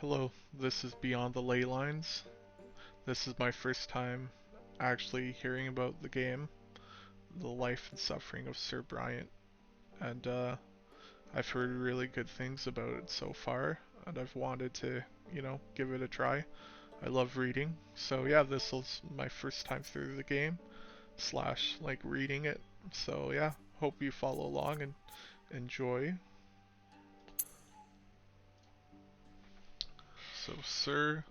Hello, this is Beyond the Ley Lines. This is my first time actually hearing about the game, the life and suffering of Sir Bryant, and I've heard really good things about it so far, and I've wanted to, give it a try. I love reading, so yeah, this was my first time through the game, slash, like, reading it. So yeah, hope you follow along and enjoy. So, Sir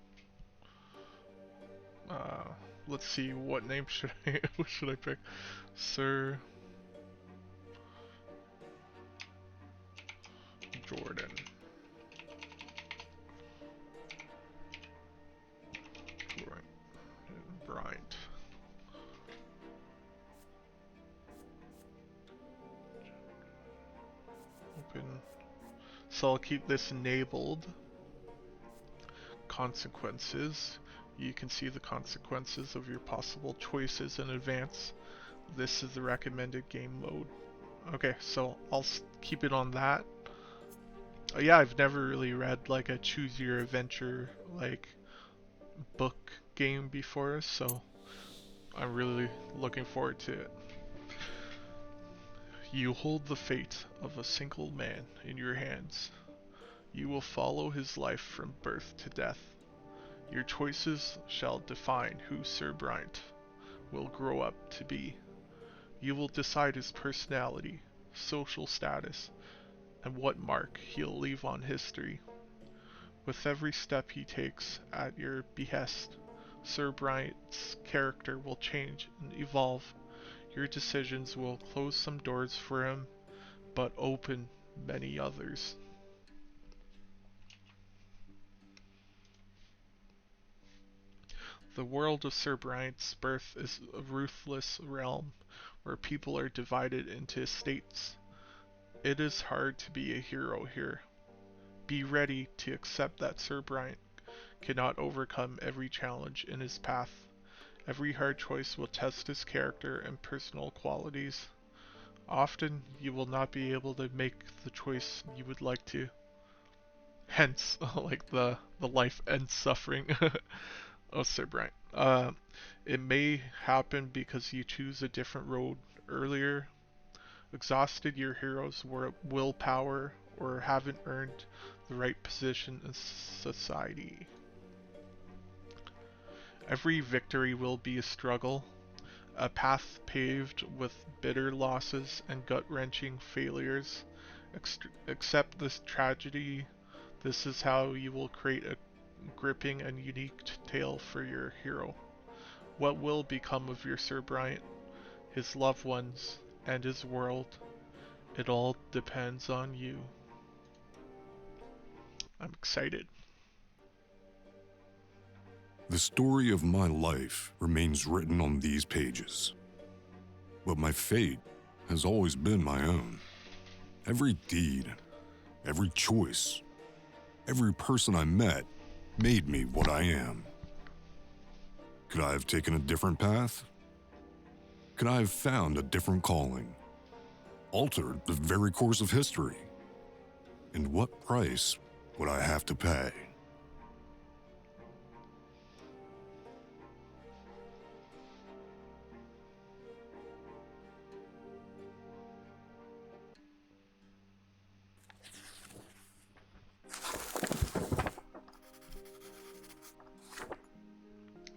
Uh, let's see, what name should I what should I pick? Sir Jordan Bryant. Open. So I'll keep this enabled. Consequences. You can see the consequences of your possible choices in advance. This is the recommended game mode. Okay, so I'll keep it on that. Yeah, I've never really read like a choose your adventure like book game before, so I'm really looking forward to it. You hold the fate of a single man in your hands. You will follow his life from birth to death. Your choices shall define who Sir Bryant will grow up to be. You will decide his personality, social status, and what mark he'll leave on history. With every step he takes at your behest, Sir Bryant's character will change and evolve. Your decisions will close some doors for him, but open many others. The world of Sir Bryant's birth is a ruthless realm where people are divided into estates. It is hard to be a hero here. Be ready to accept that Sir Bryant cannot overcome every challenge in his path. Every hard choice will test his character and personal qualities. Often you will not be able to make the choice you would like to. Hence, like the life and suffering of Sir Bryant. It may happen because you choose a different road earlier, exhausted your hero's willpower, or haven't earned the right position in society. Every victory will be a struggle, a path paved with bitter losses and gut-wrenching failures. Accept this tragedy. This is how you will create a gripping and unique tale for your hero. What will become of your Sir Bryant, his loved ones, and his world? It all depends on you. I'm excited. The story of my life remains written on these pages. But my fate has always been my own. Every deed, every choice, every person I met made me what I am. Could I have taken a different path? Could I have found a different calling? Altered the very course of history? And what price would I have to pay?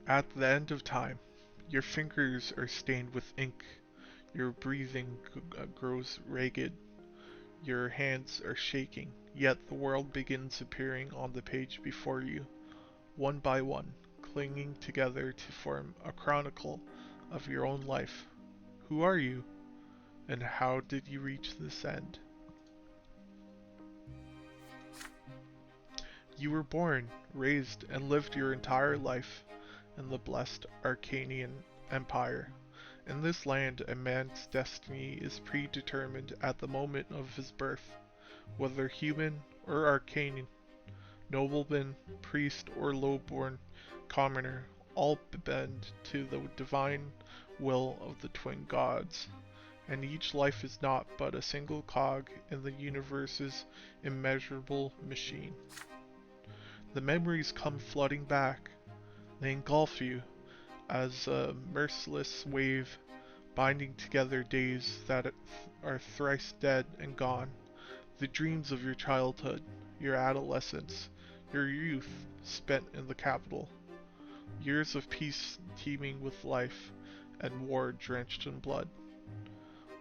At the end of time, your fingers are stained with ink, your breathing grows ragged, your hands are shaking, yet the world begins appearing on the page before you, one by one, clinging together to form a chronicle of your own life. Who are you, and how did you reach this end? You were born, raised, and lived your entire life in the blessed Arcanian Empire. In this land, a man's destiny is predetermined at the moment of his birth, whether human or arcane, nobleman, priest, or low-born commoner, all bend to the divine will of the twin gods, and each life is not but a single cog in the universe's immeasurable machine. The memories come flooding back. They engulf you as a merciless wave, binding together days that are thrice dead and gone. The dreams of your childhood, your adolescence, your youth spent in the capital. Years of peace teeming with life, and war drenched in blood.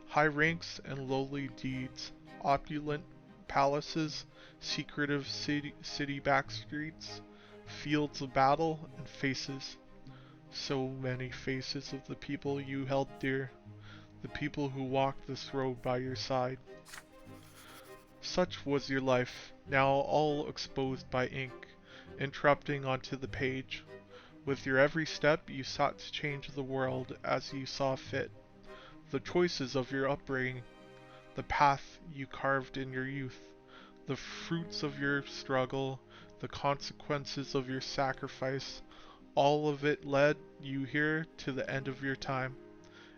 High ranks and lowly deeds, opulent palaces, secretive city back streets, fields of battle, and faces. So many faces of the people you held dear, the people who walked this road by your side. Such was your life, now all exposed by ink, interrupting onto the page. With your every step, you sought to change the world as you saw fit. The choices of your upbringing, the path you carved in your youth, the fruits of your struggle, the consequences of your sacrifice, all of it led you here to the end of your time.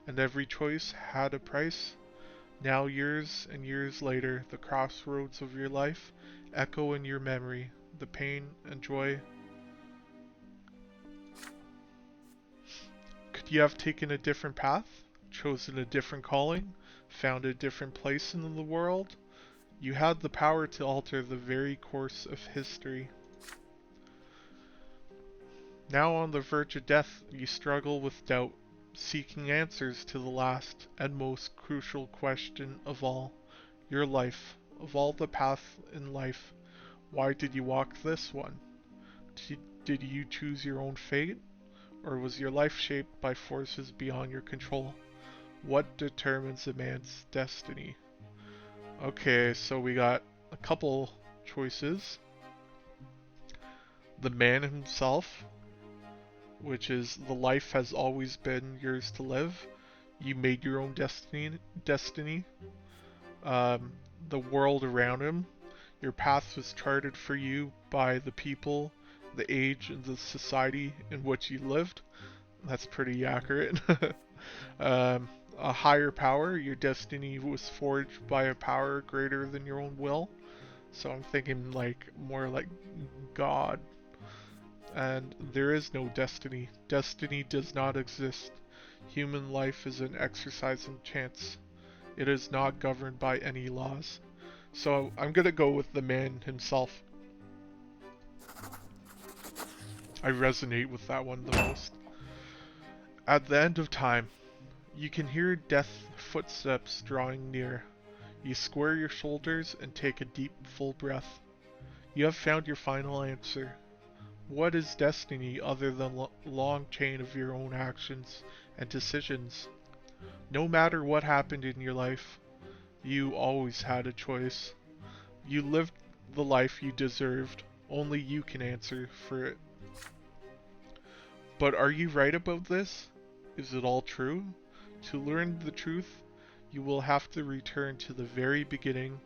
And every choice had a price. Now, years and years later, the crossroads of your life echo in your memory, the pain and joy. Could you have taken a different path, chosen a different calling, found a different place in the world? You had the power to alter the very course of history. Now on the verge of death, you struggle with doubt, seeking answers to the last and most crucial question of all, your life. Of all the paths in life, why did you walk this one? Did you choose your own fate? Or was your life shaped by forces beyond your control? What determines a man's destiny? Okay, so we got a couple choices. The man himself, which is the life has always been yours to live. You made your own destiny. The world around him. Your path was charted for you by the people, the age, and the society in which you lived. That's pretty accurate. A higher power. Your destiny was forged by a power greater than your own will. So I'm thinking like more like God. And there is no destiny. Destiny does not exist. Human life is an exercise in chance. It is not governed by any laws. So I'm gonna go with the man himself. I resonate with that one the most. At the end of time, you can hear death footsteps drawing near. You square your shoulders and take a deep, full breath. You have found your final answer. What is destiny other than a long chain of your own actions and decisions? No matter what happened in your life, you always had a choice. You lived the life you deserved. Only you can answer for it. But are you right about this? Is it all true? To learn the truth, you will have to return to the very beginning,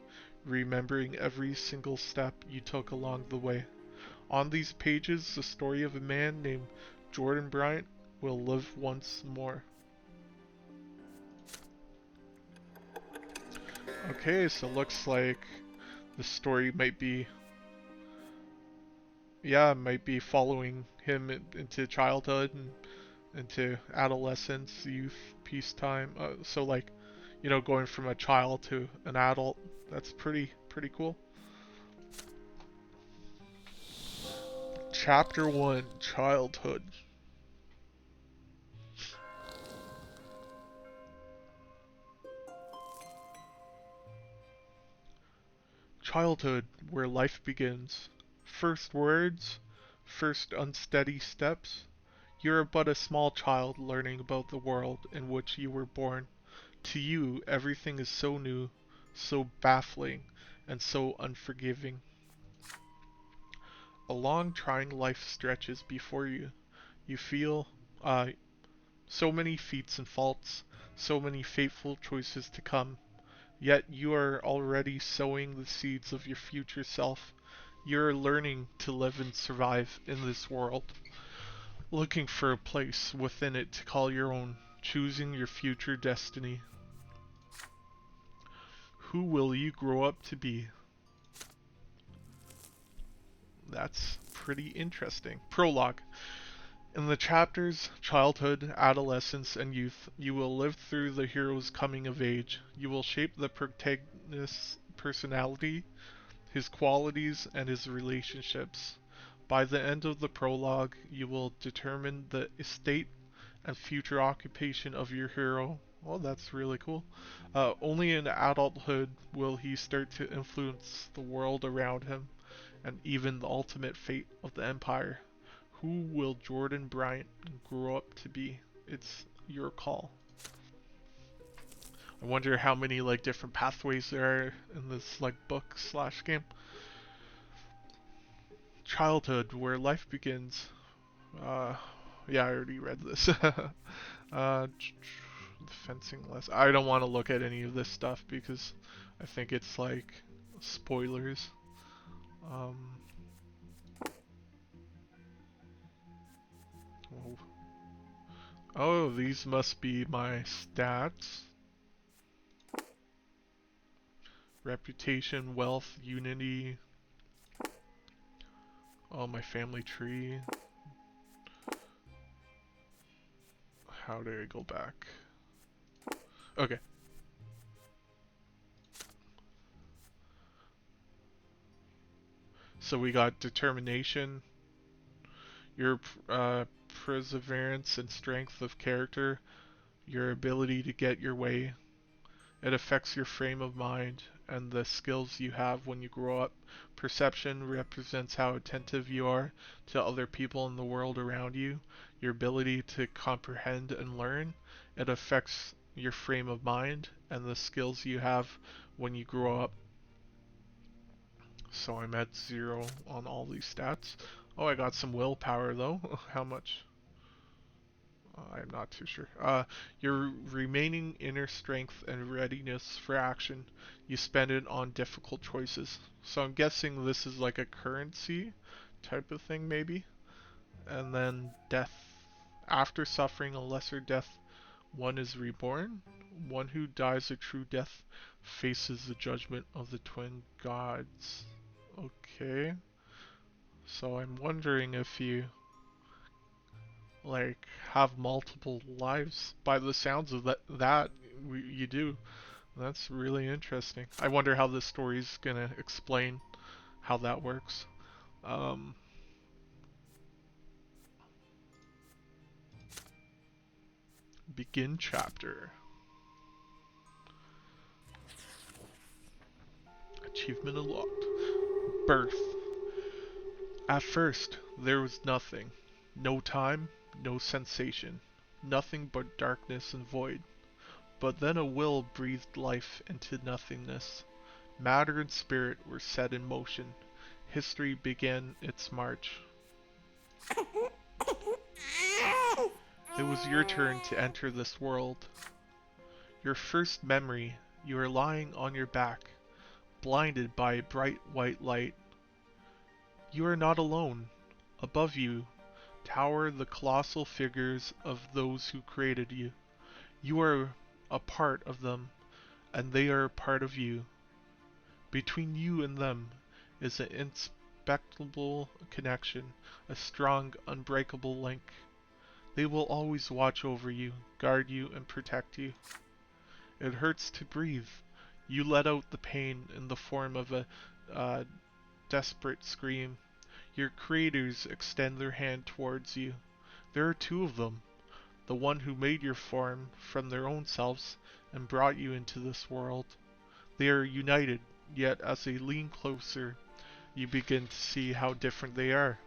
remembering every single step you took along the way. On these pages, the story of a man named Jordan Bryant will live once more. Okay, so looks like the story might be, might be following him into childhood and into adolescence, youth, peacetime. So like, going from a child to an adult. That's pretty cool. Chapter 1, Childhood. Childhood, where life begins. First words, first unsteady steps. You're but a small child learning about the world in which you were born. To you, everything is so new, so baffling, and so unforgiving. A long, trying life stretches before you. You feel uh, so many feats and faults, so many fateful choices to come. Yet you are already sowing the seeds of your future self. You're learning to live and survive in this world, looking for a place within it to call your own, choosing your future destiny. Who will you grow up to be? That's pretty interesting. Prologue. In the chapters Childhood, Adolescence, and Youth, you will live through the hero's coming of age. You will shape the protagonist's personality, his qualities, and his relationships. By the end of the prologue, you will determine the estate and future occupation of your hero. Well, that's really cool. Only in adulthood will he start to influence the world around him and even the ultimate fate of the Empire. Who will Jordan Bryant grow up to be? It's your call. I wonder how many like different pathways there are in this like book slash game. Childhood, where life begins. Uh, yeah, I already read this. Fencing less. I don't want to look at any of this stuff because I think it's like spoilers. Um, oh. Oh, these must be my stats. Reputation, wealth, unity. Oh, my family tree. How do I go back? Okay. So we got determination, your perseverance and strength of character, your ability to get your way. It affects your frame of mind and the skills you have when you grow up. Perception represents how attentive you are to other people in the world around you. Your ability to comprehend and learn. It affects your frame of mind and the skills you have when you grow up. So I'm at 0 on all these stats. Oh, I got some willpower though. How much? I'm not too sure. Your remaining inner strength and readiness for action, you spend it on difficult choices. So I'm guessing this is like a currency type of thing, maybe. And then death. After suffering a lesser death, one is reborn. One who dies a true death faces the judgment of the twin gods. Okay. So I'm wondering if you like have multiple lives. By the sounds of you do. That's really interesting. I wonder how this story's gonna explain how that works. Um, Begin chapter. Achievement unlocked. Birth. At first, there was nothing. No time, no sensation. Nothing but darkness and void. But then a will breathed life into nothingness. Matter and spirit were set in motion. History began its march. It was your turn to enter this world. Your first memory, you are lying on your back, blinded by a bright white light. You are not alone. Above you tower the colossal figures of those who created you. You are a part of them, and they are a part of you. Between you and them is an inexplicable connection, a strong, unbreakable link. They will always watch over you, guard you, and protect you. It hurts to breathe. You let out the pain in the form of a uh, desperate scream. Your creators extend their hand towards you. There are two of them. The one who made your form from their own selves and brought you into this world. They are united, yet as they lean closer, you begin to see how different they are.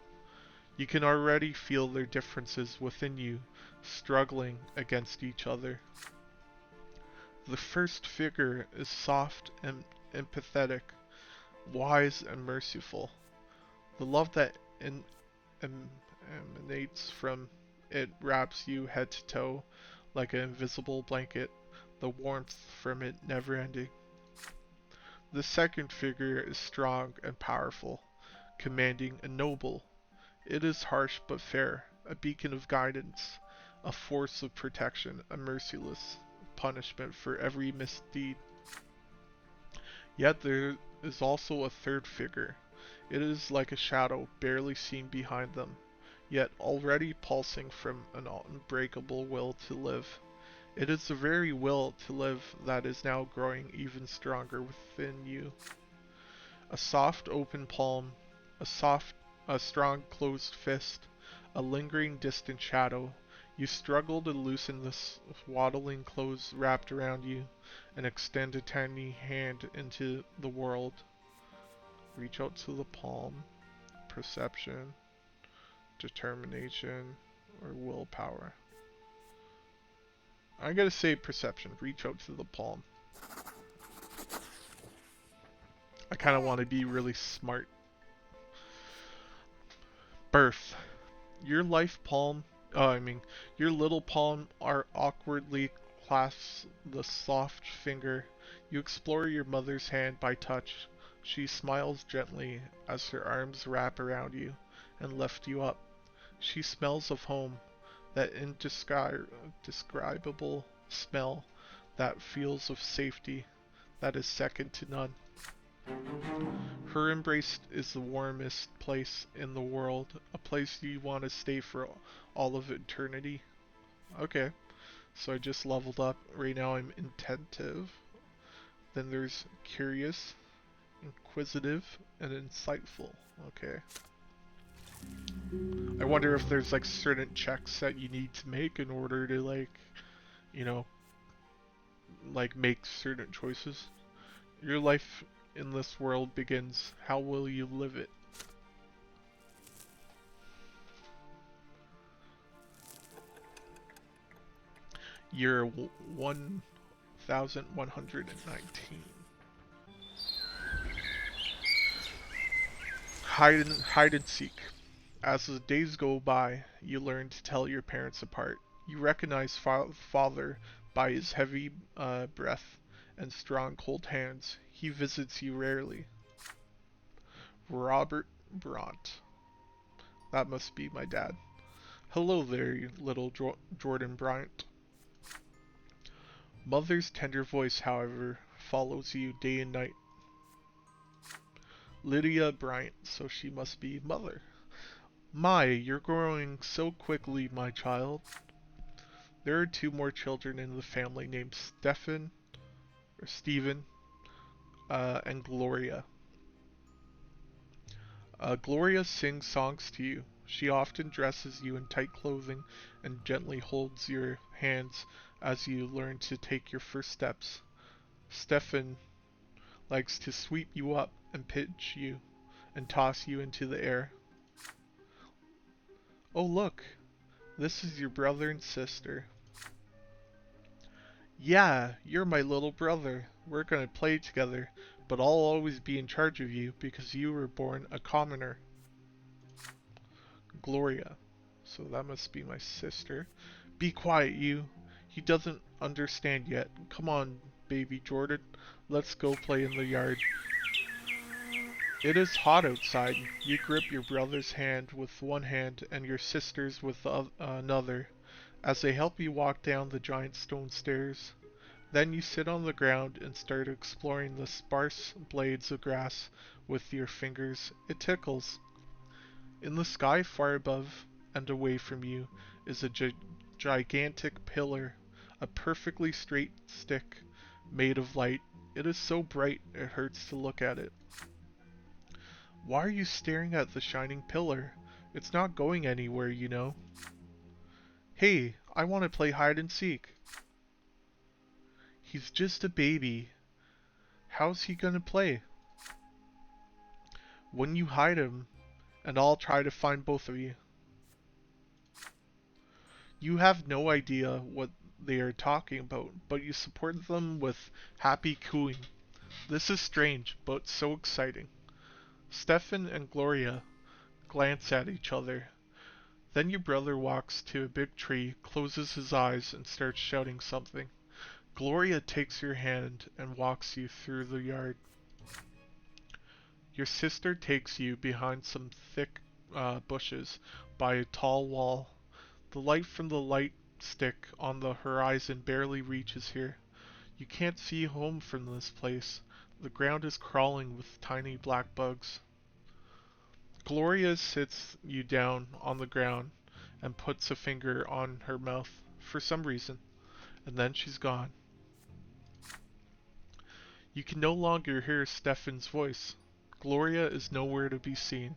You can already feel their differences within you, struggling against each other. The first figure is soft and empathetic, wise and merciful. The love that emanates from it wraps you head to toe like an invisible blanket, the warmth from it never ending. The second figure is strong and powerful, commanding and noble. It is harsh but fair, a beacon of guidance, a force of protection, a merciless punishment for every misdeed. Yet there is also a third figure. It is like a shadow barely seen behind them, yet already pulsing from an unbreakable will to live. It is the very will to live that is now growing even stronger within you. A soft open palm, a soft, a strong closed fist, a lingering distant shadow. You struggle to loosen the swaddling clothes wrapped around you and extend a tiny hand into the world. Reach out to the palm. Perception, determination, or willpower. I'm gonna say perception. Reach out to the palm. I kind of want to be really smart. Birth. Your life palm, I mean, your little palm are awkwardly clasps the soft finger. You explore your mother's hand by touch. She smiles gently as her arms wrap around you and lift you up. She smells of home, that indescribable smell, that feels of safety, that is second to none. Her embrace is the warmest place in the world, a place you want to stay for all of eternity. Okay, so I just leveled up. Right now I'm intentive. Then there's curious, inquisitive, and insightful. Okay. I wonder if there's like certain checks that you need to make in order to you know, make certain choices. Your life in this world begins. How will you live it? Year 1119. Hide and seek. As the days go by, you learn to tell your parents apart. You recognize father by his heavy breath and strong cold hands. He visits you rarely. Robert Brant. That must be my dad. Hello there, you little Jordan Bryant. Mother's tender voice, however, follows you day and night. Lydia Bryant, so she must be mother. My, you're growing so quickly, my child. There are two more children in the family named Stephen, and Gloria. Gloria sings songs to you. She often dresses you in tight clothing and gently holds your hands as you learn to take your first steps. Stefan likes to sweep you up and pitch you and toss you into the air. Oh look, this is your brother and sister. Yeah, you're my little brother. We're gonna play together, but I'll always be in charge of you because you were born a commoner. Gloria. So that must be my sister. Be quiet, you. He doesn't understand yet. Come on, baby Jordan. Let's go play in the yard. It is hot outside. You grip your brother's hand with one hand and your sister's with another as they help you walk down the giant stone stairs. Then you sit on the ground and start exploring the sparse blades of grass with your fingers. It tickles. In the sky far above and away from you is a gigantic pillar, a perfectly straight stick made of light. It is so bright it hurts to look at it. Why are you staring at the shining pillar? It's not going anywhere, you know. Hey, I want to play hide and seek. He's just a baby. How's he gonna play? When you hide him, and I'll try to find both of you. You have no idea what they are talking about, but you support them with happy cooing. This is strange, but so exciting. Stefan and Gloria glance at each other. Then your brother walks to a big tree, closes his eyes, and starts shouting something. Gloria takes your hand and walks you through the yard. Your sister takes you behind some thick bushes by a tall wall. The light from the light stick on the horizon barely reaches here. You can't see home from this place. The ground is crawling with tiny black bugs. Gloria sits you down on the ground and puts a finger on her mouth for some reason, and then she's gone. You can no longer hear Stefan's voice. Gloria is nowhere to be seen.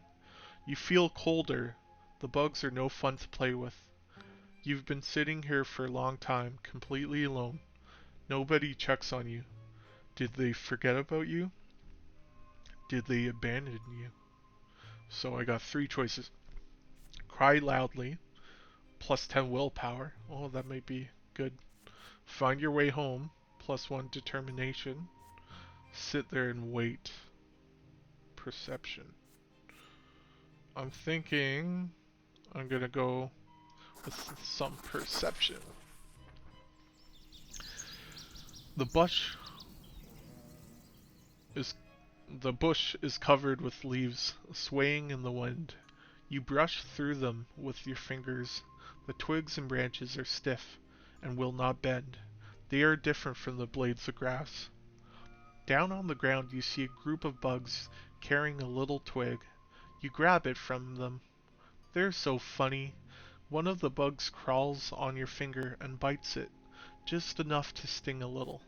You feel colder. The bugs are no fun to play with. You've been sitting here for a long time, completely alone. Nobody checks on you. Did they forget about you? Did they abandon you? So I got three choices. Cry loudly, plus 10 willpower. Oh, that might be good. Find your way home, plus 1 determination. Sit there and wait. Perception. I'm thinking I'm gonna go with some perception. The bush is the bush is covered with leaves swaying in the wind. You brush through them with your fingers. The twigs and branches are stiff and will not bend. They are different from the blades of grass. Down on the ground you see a group of bugs carrying a little twig. You grab it from them. They're so funny. One of the bugs crawls on your finger and bites it, just enough to sting a little.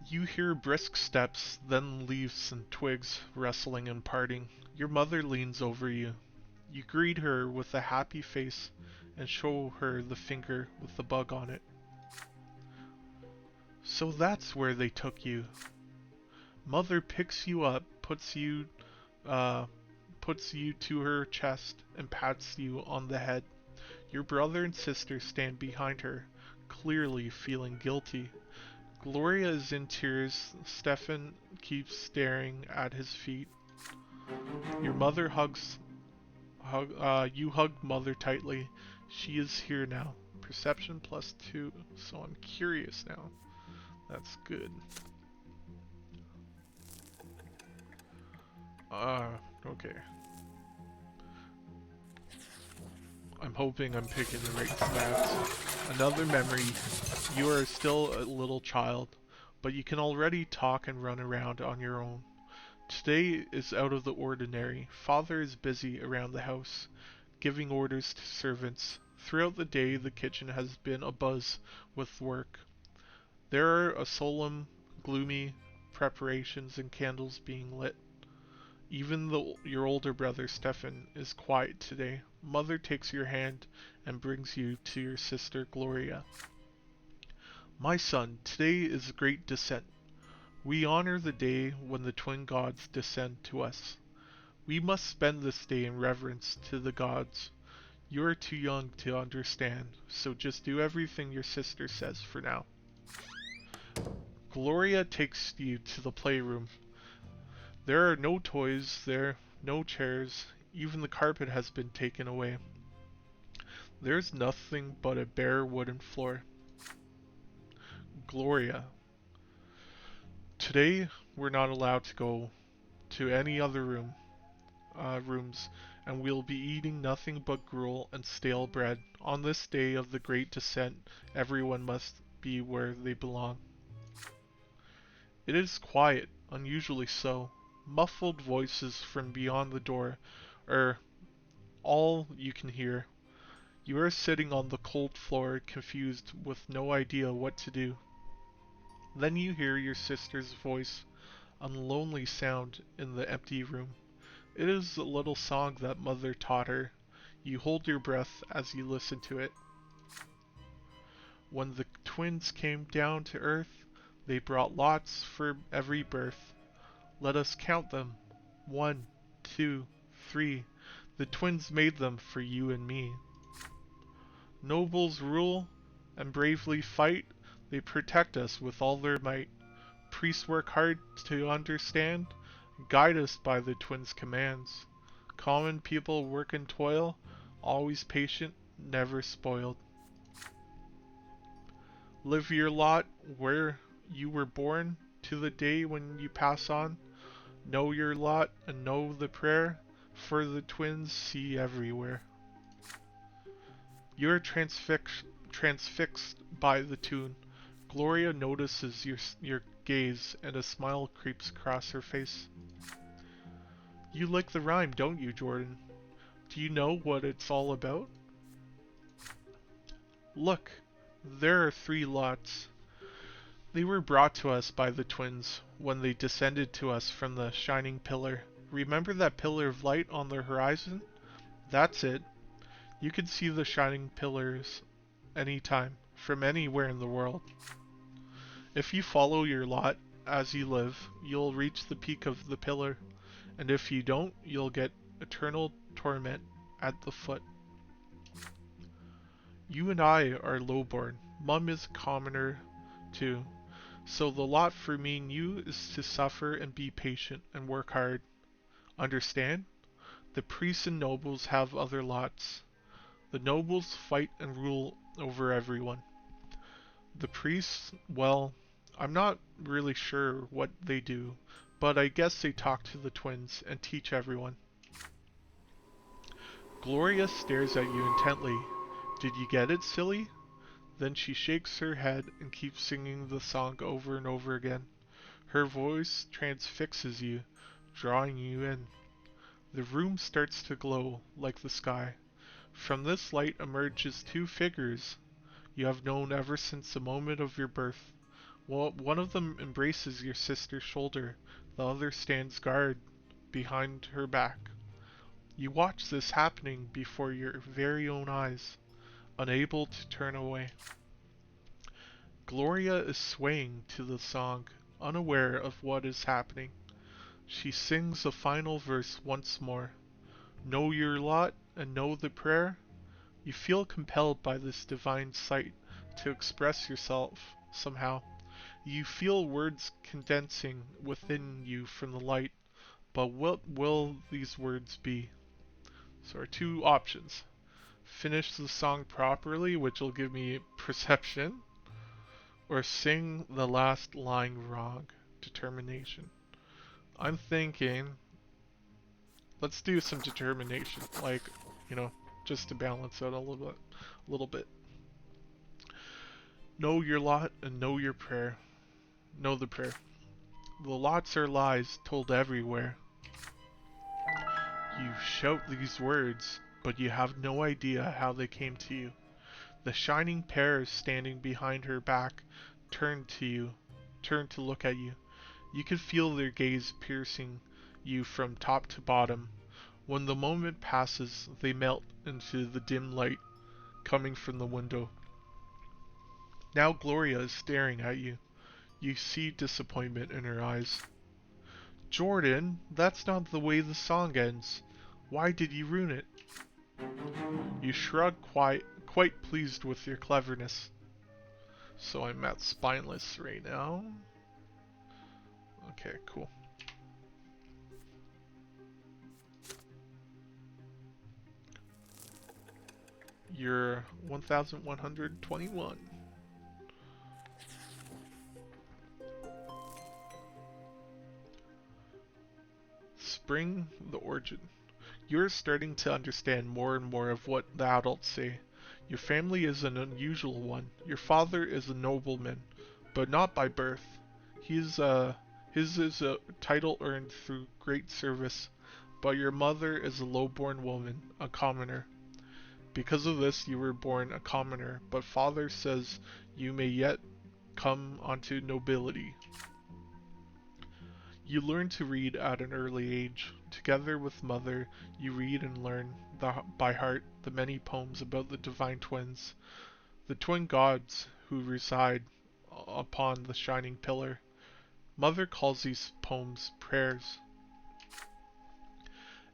You hear brisk steps, then leaves and twigs rustling and parting. Your mother leans over you. You greet her with a happy face and show her the finger with the bug on it. So that's where they took you. Mother picks you up, uh, puts you to her chest, and pats you on the head. Your brother and sister stand behind her, clearly feeling guilty. Gloria is in tears. Stefan keeps staring at his feet. Your mother you hug mother tightly. She is here now. Perception plus 2, so I'm curious now. That's good. Okay. I'm hoping I'm picking the right stats. Another memory. You are still a little child, but you can already talk and run around on your own. Today is out of the ordinary. Father is busy around the house, giving orders to servants. Throughout the day, the kitchen has been abuzz with work. There are a solemn, gloomy preparations and candles being lit. Even your older brother, Stefan, is quiet today. Mother takes your hand and brings you to your sister, Gloria. My son, today is a great descent. We honor the day when the twin gods descend to us. We must spend this day in reverence to the gods. You are too young to understand, so just do everything your sister says for now. Gloria takes you to the playroom. There are no toys there, no chairs, even the carpet has been taken away. There's nothing but a bare wooden floor. Gloria. Today, we're not allowed to go to any other rooms, and we'll be eating nothing but gruel and stale bread. On this day of the great descent, everyone must be where they belong. It is quiet, unusually so. Muffled voices from beyond the door are all you can hear. You are sitting on the cold floor, confused with no idea what to do. Then you hear your sister's voice, a lonely sound in the empty room. It is a little song that mother taught her. You hold your breath as you listen to it. When the twins came down to earth, they brought lots for every birth. Let us count them. 1, 2, 3. The twins made them for you and me. Nobles rule and bravely fight. They protect us with all their might. Priests work hard to understand, guide us by the twins' commands. Common people work and toil, always patient, never spoiled. Live your lot where you were born to the day when you pass on. Know your lot and know the prayer, for the twins see everywhere. You're transfixed by the tune. Gloria notices your gaze, and a smile creeps across her face. You like the rhyme, don't you, Jordan? Do you know what it's all about? Look, there are 3 lots. They were brought to us by the twins when they descended to us from the shining pillar. Remember that pillar of light on the horizon? That's it. You can see the shining pillars anytime, from anywhere in the world. If you follow your lot as you live, you'll reach the peak of the pillar, and if you don't, you'll get eternal torment at the foot. You and I are lowborn. Mum is a commoner, too. So the lot for me and you is to suffer and be patient and work hard. Understand? The priests and nobles have other lots. The nobles fight and rule over everyone. The priests, well, I'm not really sure what they do, but I guess they talk to the twins and teach everyone. Gloria stares at you intently. Did you get it, silly? Then she shakes her head and keeps singing the song over and over again. Her voice transfixes you, drawing you in. The room starts to glow like the sky. From this light emerges 2 figures you have known ever since the moment of your birth. One of them embraces your sister's shoulder, the other stands guard behind her back. You watch this happening before your very own eyes, unable to turn away. Gloria is swaying to the song, unaware of what is happening. She sings the final verse once more. Know your lot and know the prayer? You feel compelled by this divine sight to express yourself somehow. You feel words condensing within you from the light, but what will these words be? So our 2 options. Finish the song properly, which will give me perception, or sing the last line wrong, determination. I'm thinking, let's do some determination, like, you know, just to balance out a little bit. A little bit. Know your lot and know your prayer. Know the prayer. The lots are lies told everywhere. You shout these words, but you have no idea how they came to you. The shining pair standing behind her back turned to look at you. You could feel their gaze piercing you from top to bottom. When the moment passes, they melt into the dim light coming from the window. Now Gloria is staring at you. You see disappointment in her eyes. Jordan, that's not the way the song ends. Why did you ruin it? You shrug, quite pleased with your cleverness. So I'm at spineless right now. Okay, cool. You're 1121. Spring the origin. You're starting to understand more and more of what the adults say. Your family is an unusual one. Your father is a nobleman, but not by birth. His is a title earned through great service, but your mother is a low-born woman, a commoner. Because of this, you were born a commoner, but father says you may yet come onto nobility. You learn to read at an early age. Together with mother, you read and learn by heart the many poems about the divine twins, the twin gods who reside upon the shining pillar. Mother calls these poems prayers.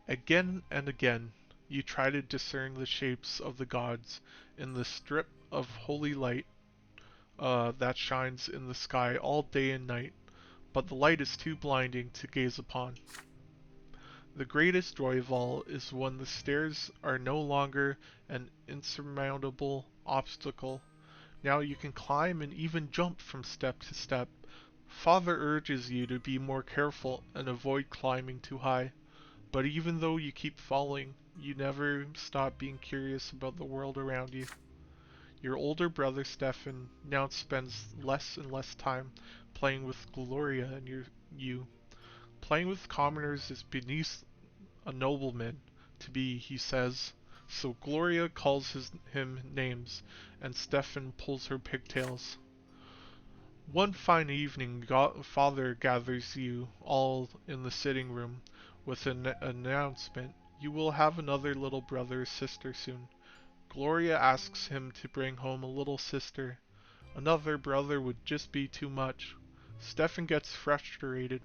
Again and again, you try to discern the shapes of the gods in the strip of holy light that shines in the sky all day and night, but the light is too blinding to gaze upon. The greatest joy of all is when the stairs are no longer an insurmountable obstacle. Now you can climb and even jump from step to step. Father urges you to be more careful and avoid climbing too high. But even though you keep falling, you never stop being curious about the world around you. Your older brother Stefan now spends less and less time playing with Gloria and you. Playing with commoners is beneath a nobleman to be, he says. So Gloria calls him names, and Stefan pulls her pigtails. One fine evening, Father gathers you all in the sitting room with an announcement. You will have another little brother or sister soon. Gloria asks him to bring home a little sister. Another brother would just be too much. Stefan gets frustrated.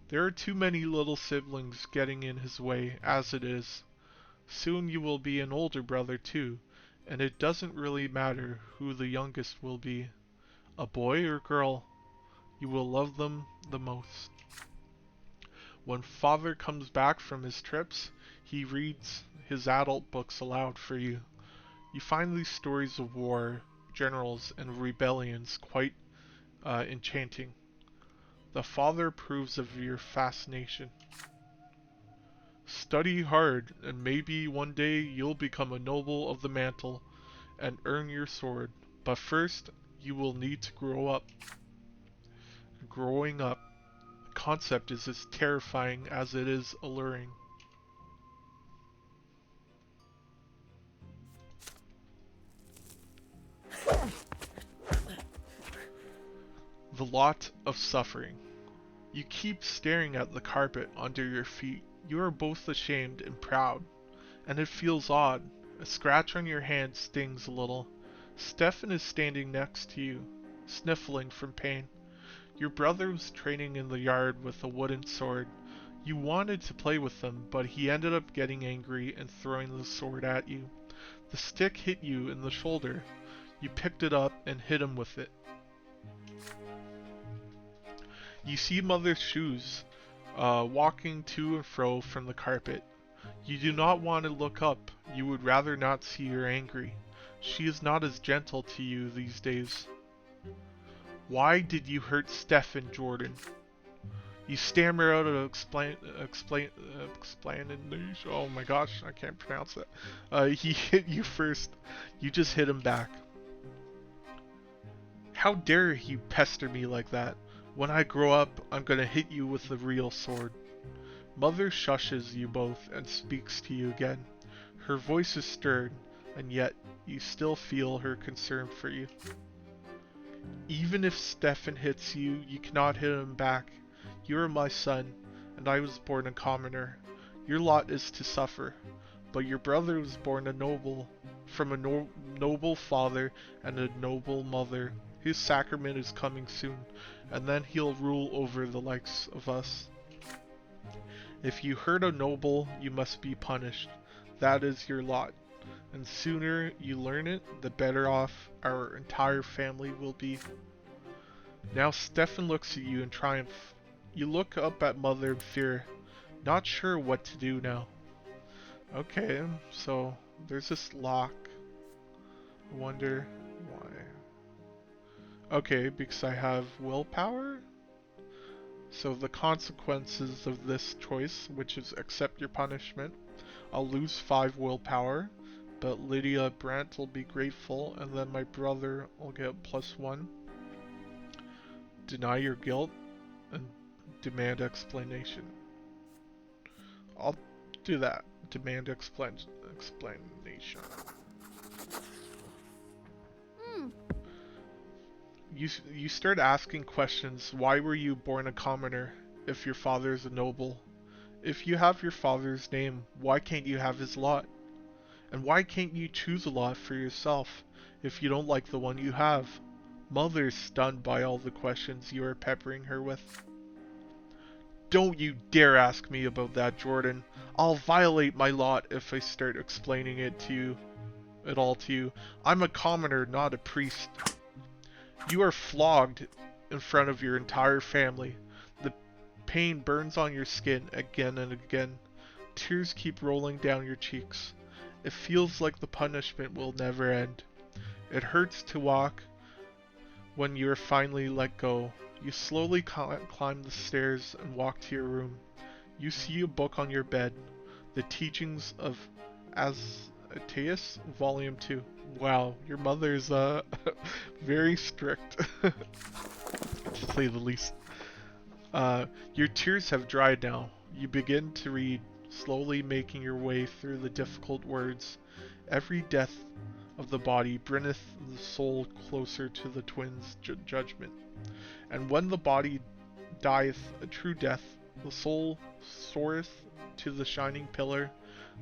There are too many little siblings getting in his way, as it is. Soon you will be an older brother too, and it doesn't really matter who the youngest will be. A boy or girl, you will love them the most. When Father comes back from his trips, he reads his adult books aloud for you. You find these stories of war, generals, and rebellions quite enchanting. The Father approves of your fascination. Study hard, and maybe one day you'll become a noble of the mantle and earn your sword. But first, you will need to grow up. Growing up, the concept is as terrifying as it is alluring. The lot of suffering. You keep staring at the carpet under your feet. You are both ashamed and proud, and it feels odd. A scratch on your hand stings a little. Stefan is standing next to you, sniffling from pain. Your brother was training in the yard with a wooden sword. You wanted to play with him, but he ended up getting angry and throwing the sword at you. The stick hit you in the shoulder. You picked it up and hit him with it. You see Mother's shoes walking to and fro from the carpet. You do not want to look up. You would rather not see her angry. She is not as gentle to you these days. Why did you hurt Stefan, Jordan? You stammer out an explanation. Oh my gosh, I can't pronounce it. He hit you first. You just hit him back. How dare you pester me like that? When I grow up, I'm gonna hit you with the real sword. Mother shushes you both and speaks to you again. Her voice is stern, and yet you still feel her concern for you. Even if Stefan hits you, you cannot hit him back. You are my son, and I was born a commoner. Your lot is to suffer, but your brother was born a noble, from a noble father and a noble mother. His sacrament is coming soon, and then he'll rule over the likes of us. If you hurt a noble, you must be punished. That is your lot. And sooner you learn it, the better off our entire family will be. Now Stefan looks at you in triumph. You look up at Mother in fear, not sure what to do now. Okay, so there's this lock. I wonder why. Okay, because I have willpower? So the consequences of this choice, which is accept your punishment, I'll lose 5 willpower, but Lydia Brant will be grateful, and then my brother will get +1. Deny your guilt, and demand explanation. I'll do that. Demand explanation. You start asking questions. Why were you born a commoner if your father is a noble? If you have your father's name, why can't you have his lot? And why can't you choose a lot for yourself if you don't like the one you have? Mother is stunned by all the questions you are peppering her with. Don't you dare ask me about that, Jordan. I'll violate my lot if I start explaining it all to you. I'm a commoner, not a priest. You are flogged in front of your entire family. The pain burns on your skin again and again. Tears keep rolling down your cheeks. It feels like the punishment will never end. It hurts to walk when you are finally let go. You slowly climb the stairs and walk to your room. You see a book on your bed, the teachings of Ateus, Volume 2. Wow, your mother's very strict, to say the least. Your tears have dried now. You begin to read, slowly making your way through the difficult words. Every death of the body bringeth the soul closer to the twins' judgment. And when the body dieth a true death, the soul soareth to the shining pillar.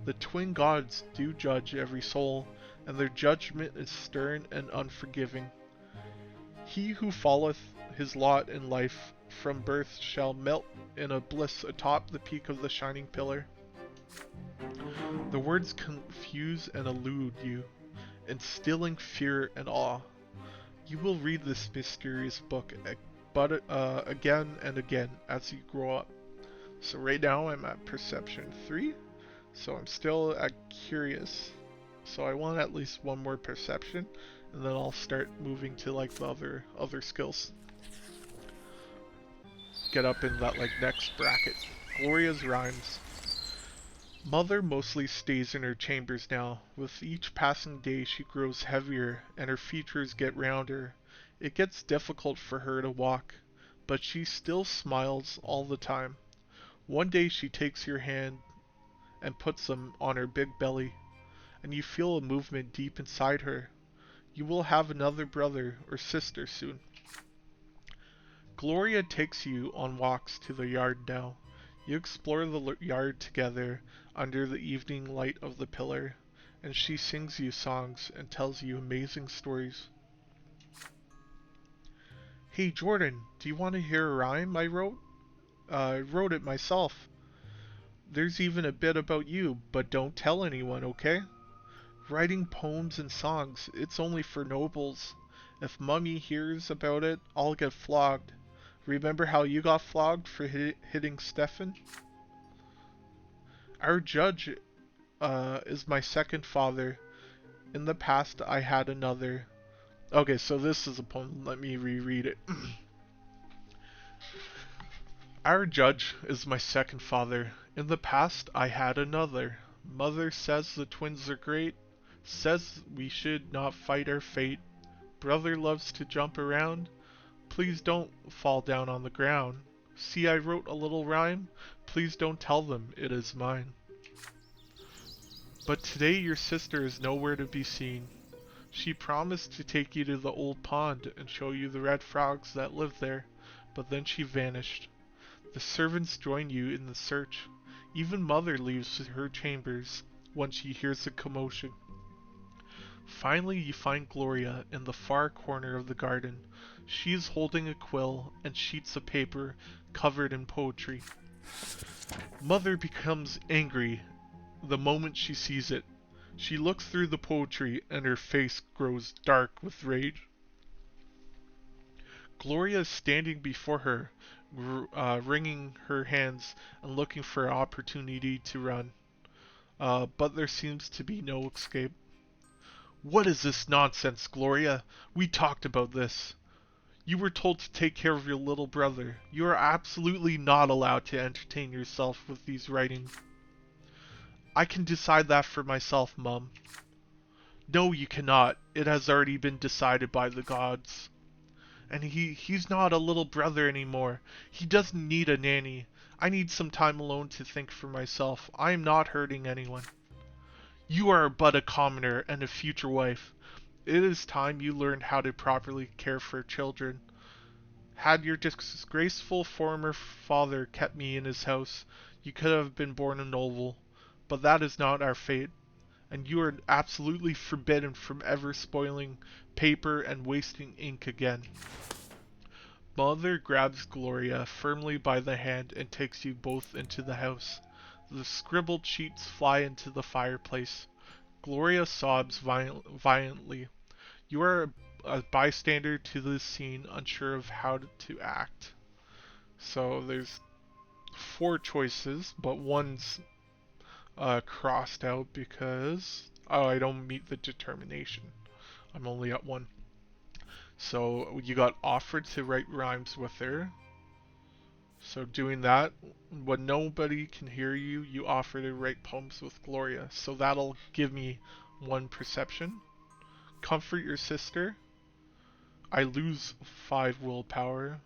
The twin gods do judge every soul, and their judgment is stern and unforgiving. He who falleth his lot in life from birth shall melt in a bliss atop the peak of the shining pillar. The words confuse and elude you, instilling fear and awe. You will read this mysterious book again and again as you grow up. So right now I'm at perception 3, so I'm still at curious. So I want at least one more perception, and then I'll start moving to like the other skills. Get up in that like next bracket. Gloria's rhymes. Mother mostly stays in her chambers now. With each passing day she grows heavier and her features get rounder. It gets difficult for her to walk, but she still smiles all the time. One day she takes your hand and puts them on her big belly, and you feel a movement deep inside her. You will have another brother or sister soon. Gloria takes you on walks to the yard now. You explore the yard together under the evening light of the pillar, and she sings you songs and tells you amazing stories. Hey Jordan, do you want to hear a rhyme I wrote? I wrote it myself. There's even a bit about you, but don't tell anyone, okay? Writing poems and songs, it's only for nobles. If Mummy hears about it, I'll get flogged. Remember how you got flogged for hitting Stefan? Our judge is my second father. In the past I had another. Okay, so this is a poem. Let me reread it. Our judge is my second father. In the past I had another. Mother says the twins are great. Says we should not fight our fate. Brother loves to jump around. Please don't fall down on the ground. See, I wrote a little rhyme. Please don't tell them it is mine. But today your sister is nowhere to be seen. She promised to take you to the old pond and show you the red frogs that live there, but then she vanished. The servants join you in the search. Even Mother leaves her chambers when she hears the commotion. Finally you find Gloria in the far corner of the garden. She is holding a quill and sheets of paper covered in poetry. Mother becomes angry the moment she sees it. She looks through the poetry and her face grows dark with rage. Gloria is standing before her, wringing her hands and looking for an opportunity to run. But there seems to be no escape. What is this nonsense, Gloria? We talked about this. You were told to take care of your little brother. You are absolutely not allowed to entertain yourself with these writings. I can decide that for myself, Mum. No, you cannot. It has already been decided by the gods. And he's not a little brother anymore. He doesn't need a nanny. I need some time alone to think for myself. I am not hurting anyone. You are but a commoner and a future wife. It is time you learned how to properly care for children. Had your disgraceful former father kept me in his house, you could have been born a noble. But that is not our fate, and you are absolutely forbidden from ever spoiling paper and wasting ink again. Mother grabs Gloria firmly by the hand and takes you both into the house. The scribbled sheets fly into the fireplace. Gloria sobs violently. You are a bystander to this scene, unsure of how to act. So there's 4 choices, but one's crossed out because I don't meet the determination. I'm only at 1. So you got offered to write rhymes with her. So doing that, when nobody can hear you, you offer to write poems with Gloria. So that'll give me 1 perception. Comfort your sister. I lose 5 willpower.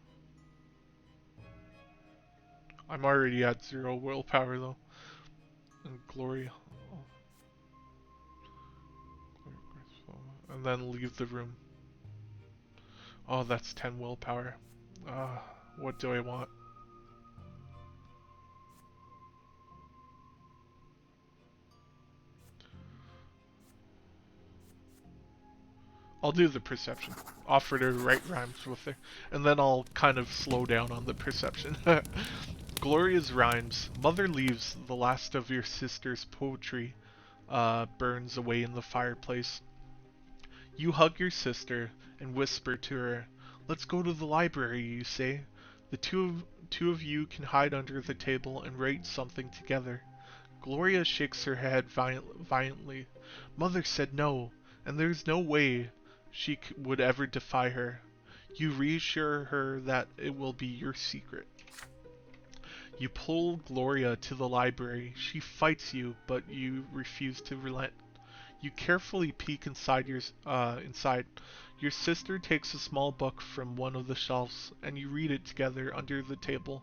I'm already at 0 willpower though. And glory. And then leave the room. Oh, that's 10 willpower. What do I want? I'll do the perception. Offer to write rhymes with her. And then I'll kind of slow down on the perception. Gloria's rhymes. Mother leaves, the last of your sister's poetry burns away in the fireplace. You hug your sister and whisper to her, "Let's go to the library," you say. The two of you can hide under the table and write something together. Gloria shakes her head violently. Mother said no, and there's no way she would ever defy her. You reassure her that it will be your secret. You pull Gloria to the library. She fights you, but you refuse to relent. You carefully peek inside. Your sister takes a small book from one of the shelves, and you read it together under the table.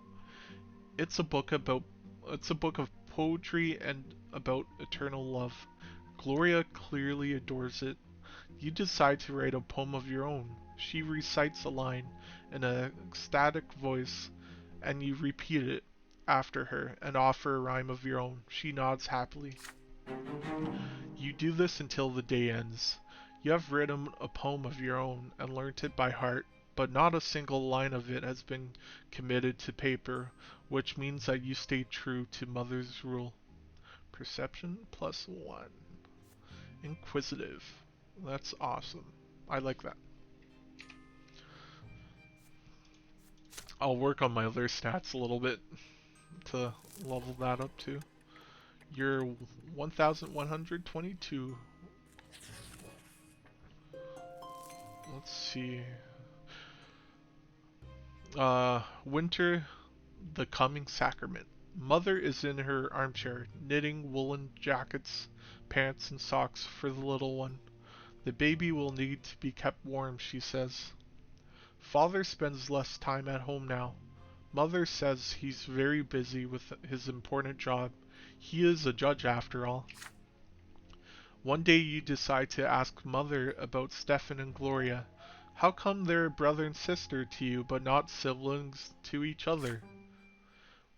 It's a book of poetry and about eternal love. Gloria clearly adores it. You decide to write a poem of your own. She recites a line in an ecstatic voice, and you repeat it after her and offer a rhyme of your own. She nods happily. You do this until the day ends. You have written a poem of your own and learnt it by heart, but not a single line of it has been committed to paper, which means that you stayed true to Mother's rule. Perception +1. Inquisitive. That's awesome. I like that. I'll work on my other stats a little bit to level that up too. You're 1122. Let's see. Winter, the coming sacrament. Mother is in her armchair, knitting woolen jackets, pants, and socks for the little one. The baby will need to be kept warm, she says. Father spends less time at home now. Mother says he's very busy with his important job. He is a judge after all. One day you decide to ask Mother about Stefan and Gloria. How come they're brother and sister to you but not siblings to each other?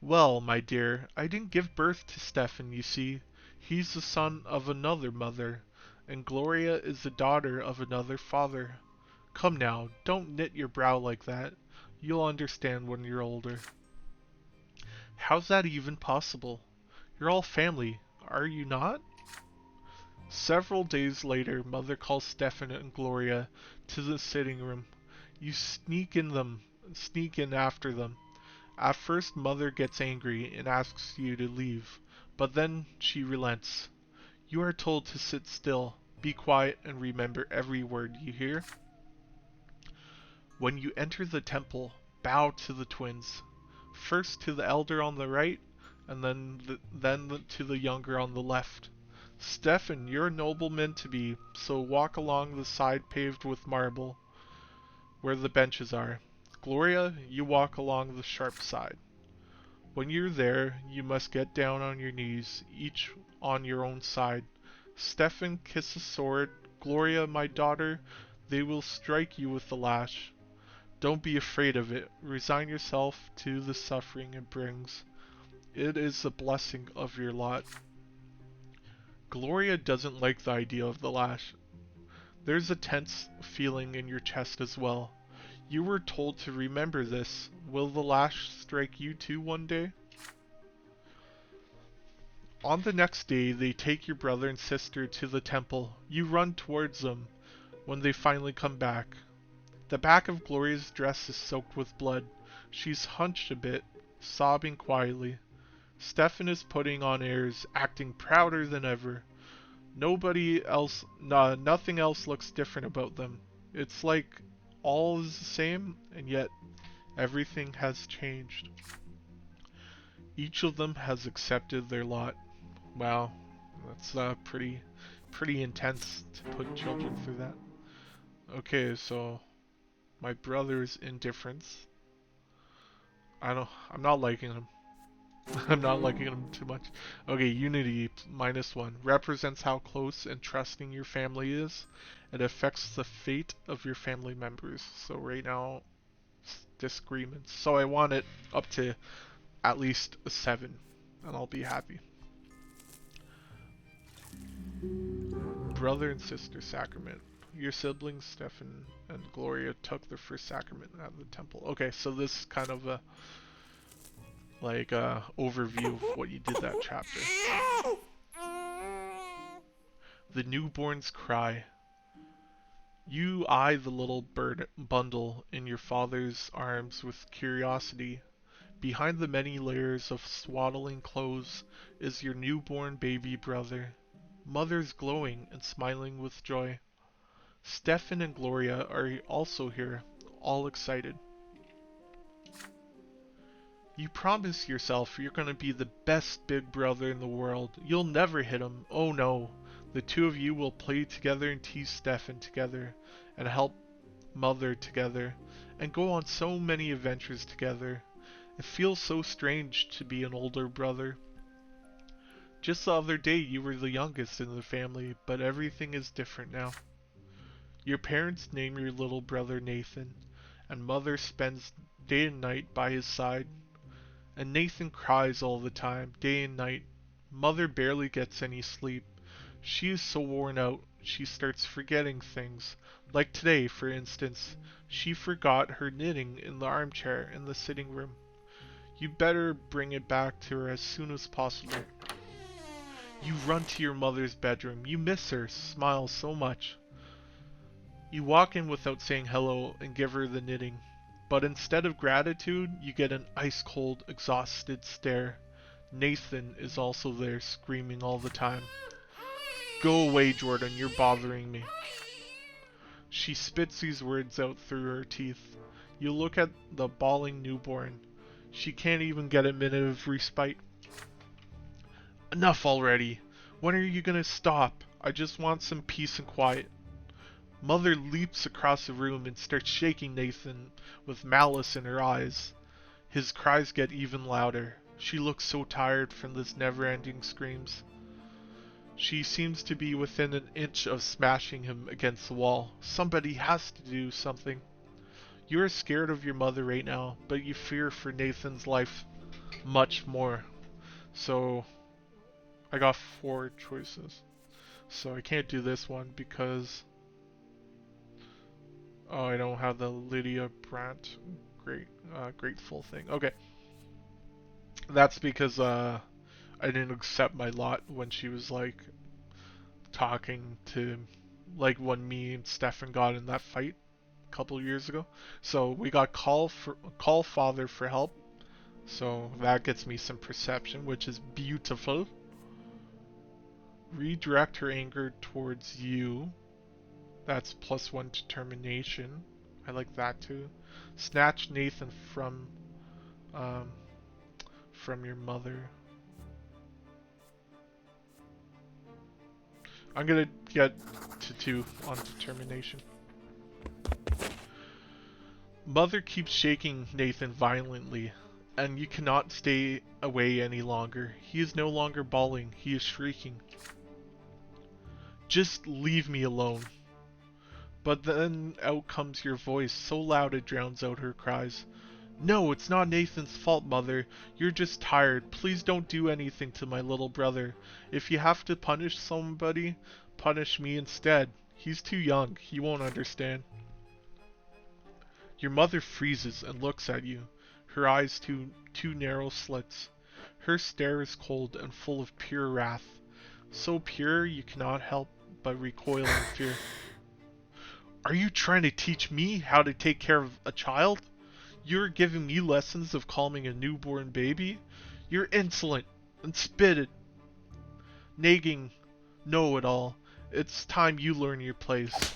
Well, my dear, I didn't give birth to Stefan, you see. He's the son of another mother, and Gloria is the daughter of another father. Come now, don't knit your brow like that. You'll understand when you're older. How's that even possible? You're all family, are you not? Several days later, Mother calls Stefan and Gloria to the sitting room. You sneak in after them. At first, Mother gets angry and asks you to leave, but then she relents. You are told to sit still, be quiet, and remember every word you hear. When you enter the temple, bow to the twins. First to the elder on the right, and then to the younger on the left. Stefan, you're a nobleman to be, so walk along the side paved with marble, where the benches are. Gloria, you walk along the sharp side. When you're there, you must get down on your knees, each on your own side. Stefan, kiss the sword. Gloria, my daughter, they will strike you with the lash. Don't be afraid of it. Resign yourself to the suffering it brings. It is the blessing of your lot. Gloria doesn't like the idea of the lash. There's a tense feeling in your chest as well. You were told to remember this. Will the lash strike you too one day? On the next day, they take your brother and sister to the temple. You run towards them when they finally come back. The back of Gloria's dress is soaked with blood. She's hunched a bit, sobbing quietly. Stefan is putting on airs, acting prouder than ever. Nothing else looks different about them. It's like all is the same, and yet everything has changed. Each of them has accepted their lot. Wow, that's pretty pretty intense to put children through that. Okay, so my brother's indifference. I'm not liking him. I'm not liking him too much. Okay, unity -1 represents how close and trusting your family is. It affects the fate of your family members. So right now, disagreements. So I want it up to at least a 7, and I'll be happy. Brother and sister sacrament. Your siblings, Stefan and Gloria, took their first sacrament at the temple. Okay, so this is kind of a overview of what you did that chapter. The newborn's cry. You eye the little bird bundle in your father's arms with curiosity. Behind the many layers of swaddling clothes is your newborn baby brother. Mother's glowing and smiling with joy. Stefan and Gloria are also here, all excited. You promise yourself you're gonna be the best big brother in the world. You'll never hit him. Oh no. The two of you will play together and tease Stefan together, and help Mother together, and go on so many adventures together. It feels so strange to be an older brother. Just the other day you were the youngest in the family, but everything is different now. Your parents name your little brother Nathan, and Mother spends day and night by his side. And Nathan cries all the time, day and night. Mother barely gets any sleep. She is so worn out, she starts forgetting things. Like today, for instance, she forgot her knitting in the armchair in the sitting room. You better bring it back to her as soon as possible. You run to your mother's bedroom. You miss her, smile so much. You walk in without saying hello and give her the knitting. But instead of gratitude, you get an ice-cold, exhausted stare. Nathan is also there, screaming all the time. Go away, Jordan, you're bothering me. She spits these words out through her teeth. You look at the bawling newborn. She can't even get a minute of respite. Enough already. When are you gonna stop? I just want some peace and quiet. Mother leaps across the room and starts shaking Nathan with malice in her eyes. His cries get even louder. She looks so tired from this never-ending screams. She seems to be within an inch of smashing him against the wall. Somebody has to do something. You are scared of your mother right now, but you fear for Nathan's life much more. So, I got 4 choices. So I can't do this one because... Oh, I don't have the Lydia Brante grateful thing. Okay. That's because I didn't accept my lot when she was like talking to like when me and Stefan got in that fight a couple years ago. So we got call father for help. So that gets me some perception, which is beautiful. Redirect her anger towards you. That's +1 determination. I like that too. Snatch Nathan from your mother. I'm gonna get to 2 on determination. Mother keeps shaking Nathan violently, and you cannot stay away any longer. He is no longer bawling, he is shrieking. Just leave me alone. But then out comes your voice, so loud it drowns out her cries. No, it's not Nathan's fault, Mother. You're just tired. Please don't do anything to my little brother. If you have to punish somebody, punish me instead. He's too young. He won't understand. Your mother freezes and looks at you, her eyes two narrow slits. Her stare is cold and full of pure wrath. So pure you cannot help but recoil in fear. Are you trying to teach me how to take care of a child? You're giving me lessons of calming a newborn baby? You're insolent and spitted. Nagging know-it-all. It's time you learn your place.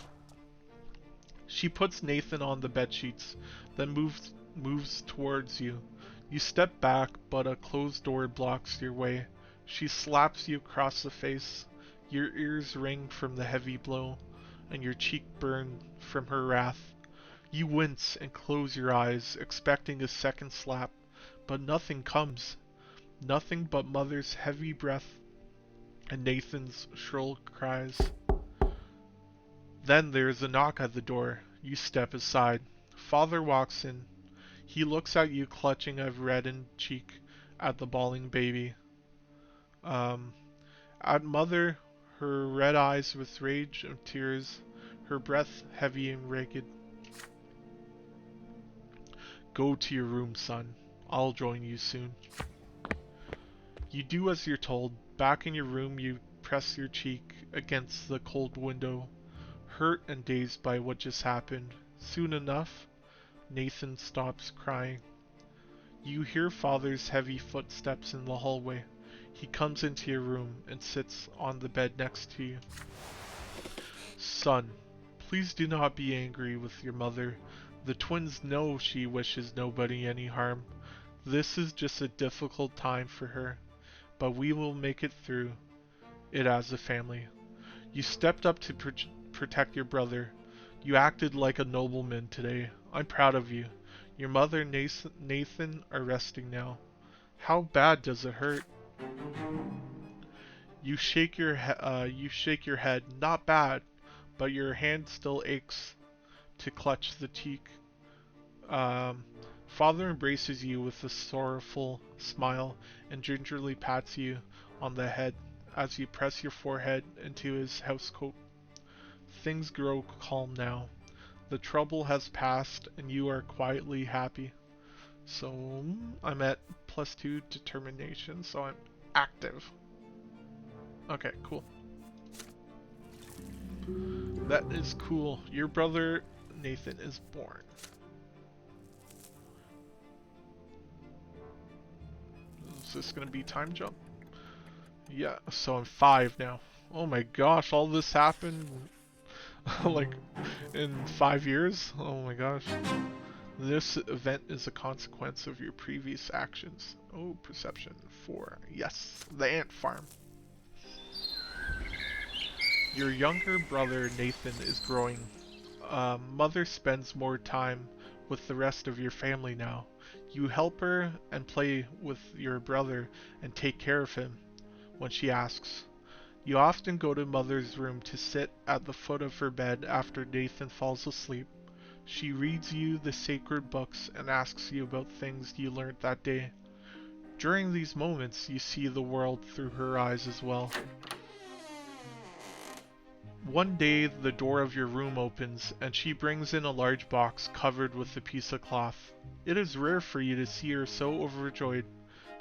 She puts Nathan on the bedsheets, then moves towards you. You step back, but a closed door blocks your way. She slaps you across the face. Your ears ring from the heavy blow, and your cheek burn from her wrath. You wince and close your eyes, expecting a second slap, but nothing comes. Nothing but Mother's heavy breath and Nathan's shrill cries. Then there is a knock at the door. You step aside. Father walks in. He looks at you, clutching a reddened cheek at the bawling baby. Um, at Mother, her red eyes with rage and tears, her breath heavy and ragged. Go to your room, son. I'll join you soon. You do as you're told. Back in your room, you press your cheek against the cold window, hurt and dazed by what just happened. Soon enough, Nathan stops crying. You hear Father's heavy footsteps in the hallway. He comes into your room and sits on the bed next to you. Son, please do not be angry with your mother. The twins know she wishes nobody any harm. This is just a difficult time for her, but we will make it through it as a family. You stepped up to protect your brother. You acted like a nobleman today. I'm proud of you. Your mother and Nathan are resting now. How bad does it hurt? You shake your head. Not bad, but your hand still aches to clutch the cheek. Father embraces you with a sorrowful smile and gingerly pats you on the head as you press your forehead into his housecoat. Things grow calm now. The trouble has passed and you are quietly happy. So I'm at +2 determination, so I'm active. Okay, cool. That is cool. Your brother Nathan is born. Is this gonna be time jump? Yeah, so I'm 5 now. Oh my gosh, all this happened like in 5 years? Oh my gosh. This event is a consequence of your previous actions. Oh, perception 4. Yes, the ant farm. Your younger brother Nathan is growing. Mother spends more time with the rest of your family now. You help her and play with your brother and take care of him when she asks. You often go to Mother's room to sit at the foot of her bed after Nathan falls asleep. She reads you the sacred books and asks you about things you learned that day. During these moments, you see the world through her eyes as well. One day, the door of your room opens, and she brings in a large box covered with a piece of cloth. It is rare for you to see her so overjoyed.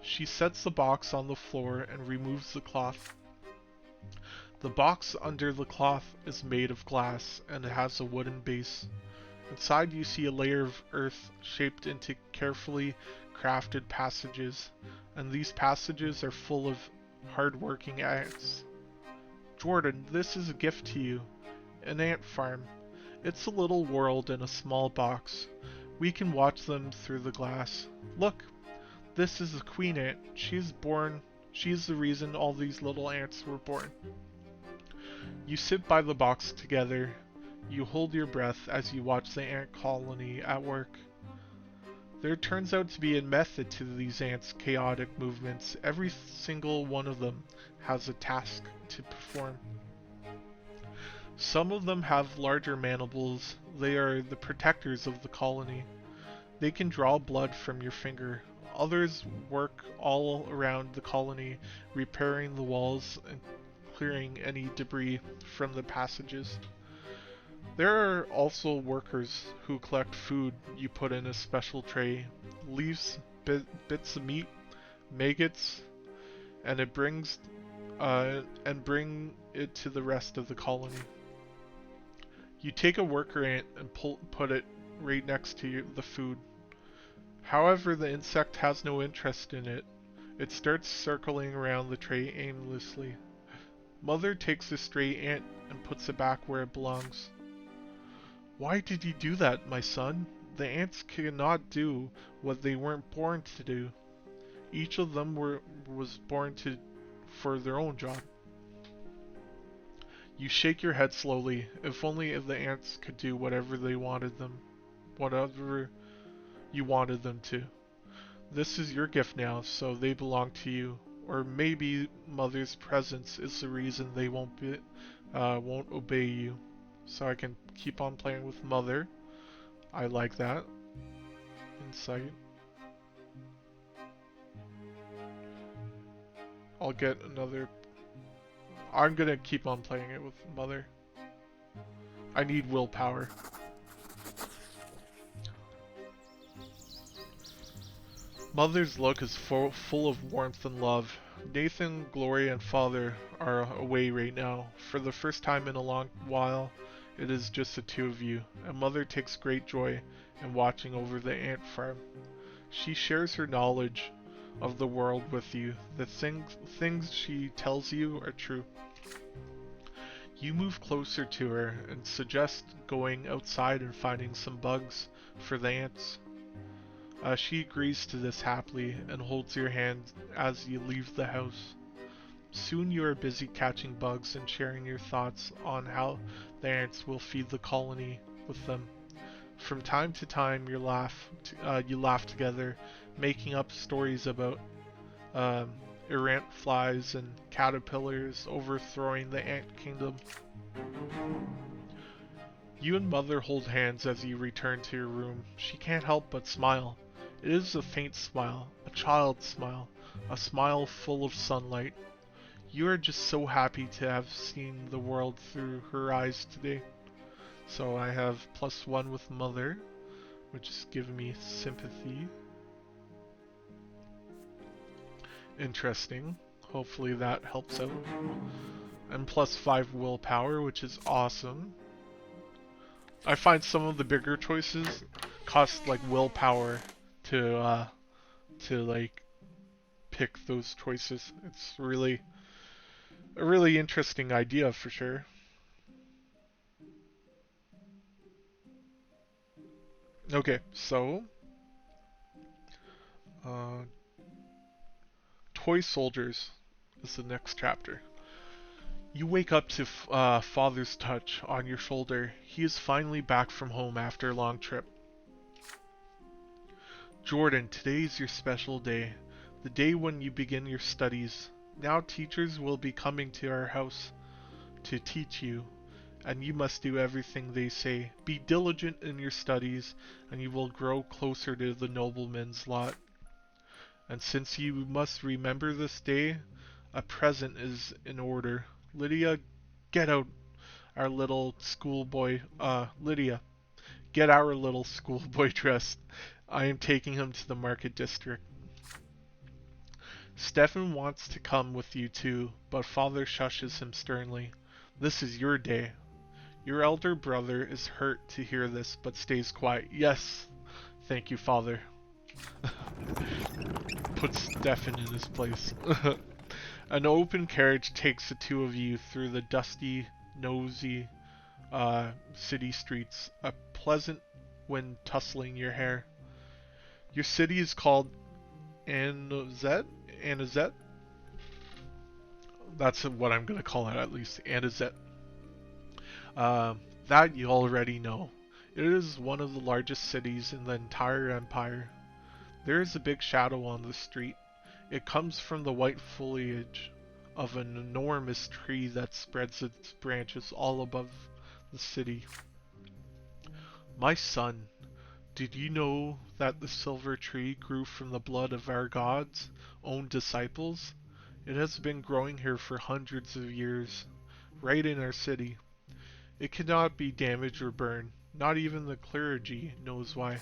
She sets the box on the floor and removes the cloth. The box under the cloth is made of glass, and it has a wooden base. Inside you see a layer of earth shaped into carefully crafted passages, and these passages are full of hard-working ants. Jordan, this is a gift to you. An ant farm. It's a little world in a small box. We can watch them through the glass. Look, this is the queen ant. She's the reason all these little ants were born. You sit by the box together. You hold your breath as you watch the ant colony at work. There turns out to be a method to these ants' chaotic movements. Every single one of them has a task to perform. Some of them have larger mandibles. They are the protectors of the colony. They can draw blood from your finger. Others work all around the colony, repairing the walls and clearing any debris from the passages. There are also workers who collect food you put in a special tray, leaves, bits of meat, maggots, and bring it to the rest of the colony. You take a worker ant and put it right next to the food. However, the insect has no interest in it. It starts circling around the tray aimlessly. Mother takes the stray ant and puts it back where it belongs. Why did you do that, my son? The ants cannot do what they weren't born to do. Each of them was born for their own job. You shake your head slowly. If only the ants could do whatever you wanted them to. This is your gift now, so they belong to you. Or maybe Mother's presence is the reason they won't obey you. So I can keep on playing with Mother. I like that. Insight. I'll get another. I'm gonna keep on playing it with Mother. I need willpower. Mother's look is full of warmth and love. Nathan, Gloria, and Father are away right now. For the first time in a long while, it is just the two of you, and Mother takes great joy in watching over the ant farm. She shares her knowledge of the world with you. The things she tells you are true. You move closer to her and suggest going outside and finding some bugs for the ants. She agrees to this happily and holds your hand as you leave the house. Soon you are busy catching bugs and sharing your thoughts on how the ants will feed the colony with them. From time to time, you laugh together, making up stories about errant flies and caterpillars overthrowing the ant kingdom. You and Mother hold hands as you return to your room. She can't help but smile. It is a faint smile, a child's smile, a smile full of sunlight. You are just so happy to have seen the world through her eyes today. So I have +1 with Mother, which is giving me sympathy. Interesting. Hopefully that helps out. And +5 willpower, which is awesome. I find some of the bigger choices cost like willpower to like pick those choices. It's really a really interesting idea for sure. Okay, so uh, Toy Soldiers is the next chapter. You wake up to Father's touch on your shoulder. He is finally back from home after a long trip. Jordan, today is your special day. The day when you begin your studies. Now teachers will be coming to our house to teach you, and you must do everything they say. Be diligent in your studies, and you will grow closer to the nobleman's lot. And since you must remember this day, a present is in order. Lydia, get out our little schoolboy. Lydia, get our little schoolboy dressed. I am taking him to the market district. Stefan wants to come with you too, but Father shushes him sternly. This is your day. Your elder brother is hurt to hear this, but stays quiet. Yes, thank you, Father. Put Stefan in his place. An open carriage takes the two of you through the dusty, nosy city streets, a pleasant wind tussling your hair. Your city is called Anazet? Anazet? That's what I'm going to call it at least, Anazet. That you already know. It is one of the largest cities in the entire empire. There is a big shadow on the street. It comes from the white foliage of an enormous tree that spreads its branches all above the city. My son, did you know that the silver tree grew from the blood of our God's own disciples? It has been growing here for hundreds of years, right in our city. It cannot be damaged or burned. Not even the clergy knows why.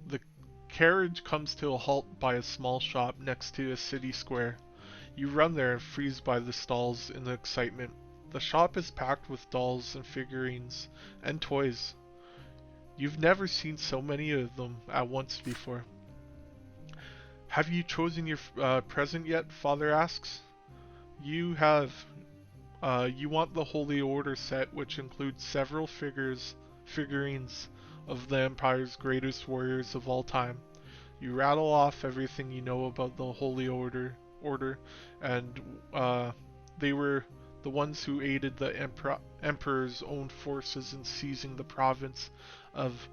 The carriage comes to a halt by a small shop next to a city square. You run there and freeze by the stalls in the excitement. The shop is packed with dolls and figurines and toys. You've never seen so many of them at once before. Have you chosen your present yet? Father asks. You have. You want the Holy Order set, which includes several figurines of the Empire's greatest warriors of all time. You rattle off everything you know about the Holy Order, and They were the ones who aided the emperor's own forces in seizing the province of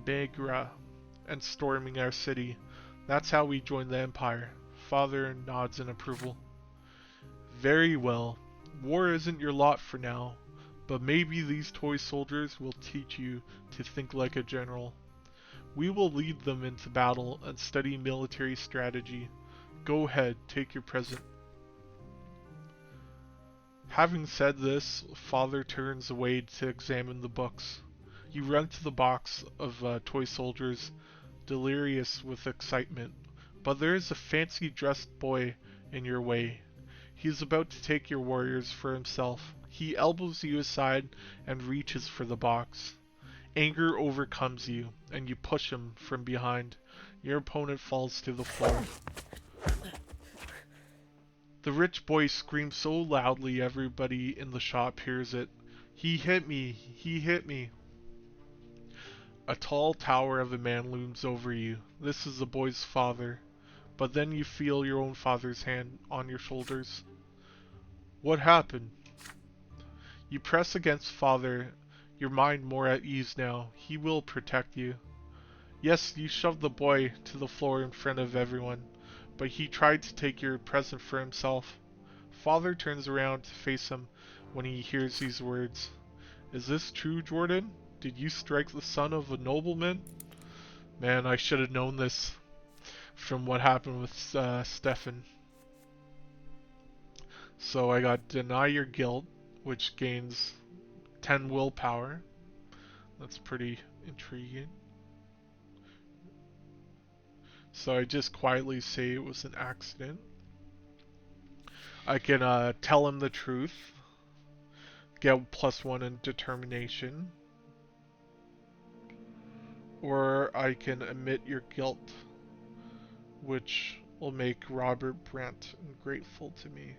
Megra and storming our city. That's how we joined the empire. Father nods in approval. Very well. War isn't your lot for now, but maybe these toy soldiers will teach you to think like a general. We will lead them into battle and study military strategy. Go ahead, take your present. Having said this, Father turns away to examine the books. You run to the box of toy soldiers, delirious with excitement, but there is a fancy-dressed boy in your way. He is about to take your warriors for himself. He elbows you aside and reaches for the box. Anger overcomes you, and you push him from behind. Your opponent falls to the floor. The rich boy screams so loudly everybody in the shop hears it. He hit me! He hit me! A tall tower of a man looms over you. This is the boy's father. But then you feel your own father's hand on your shoulders. What happened? You press against father, your mind more at ease now. He will protect you. Yes, you shoved the boy to the floor in front of everyone, but he tried to take your present for himself. Father turns around to face him when he hears these words. Is this true, Jordan? Did you strike the son of a nobleman? Man, I should have known this from what happened with Stefan. So I got deny your guilt, which gains 10 willpower. That's pretty intriguing. So I just quietly say it was an accident. I can tell him the truth, get +1 in determination, or I can admit your guilt, which will make Robert Brante ungrateful to me.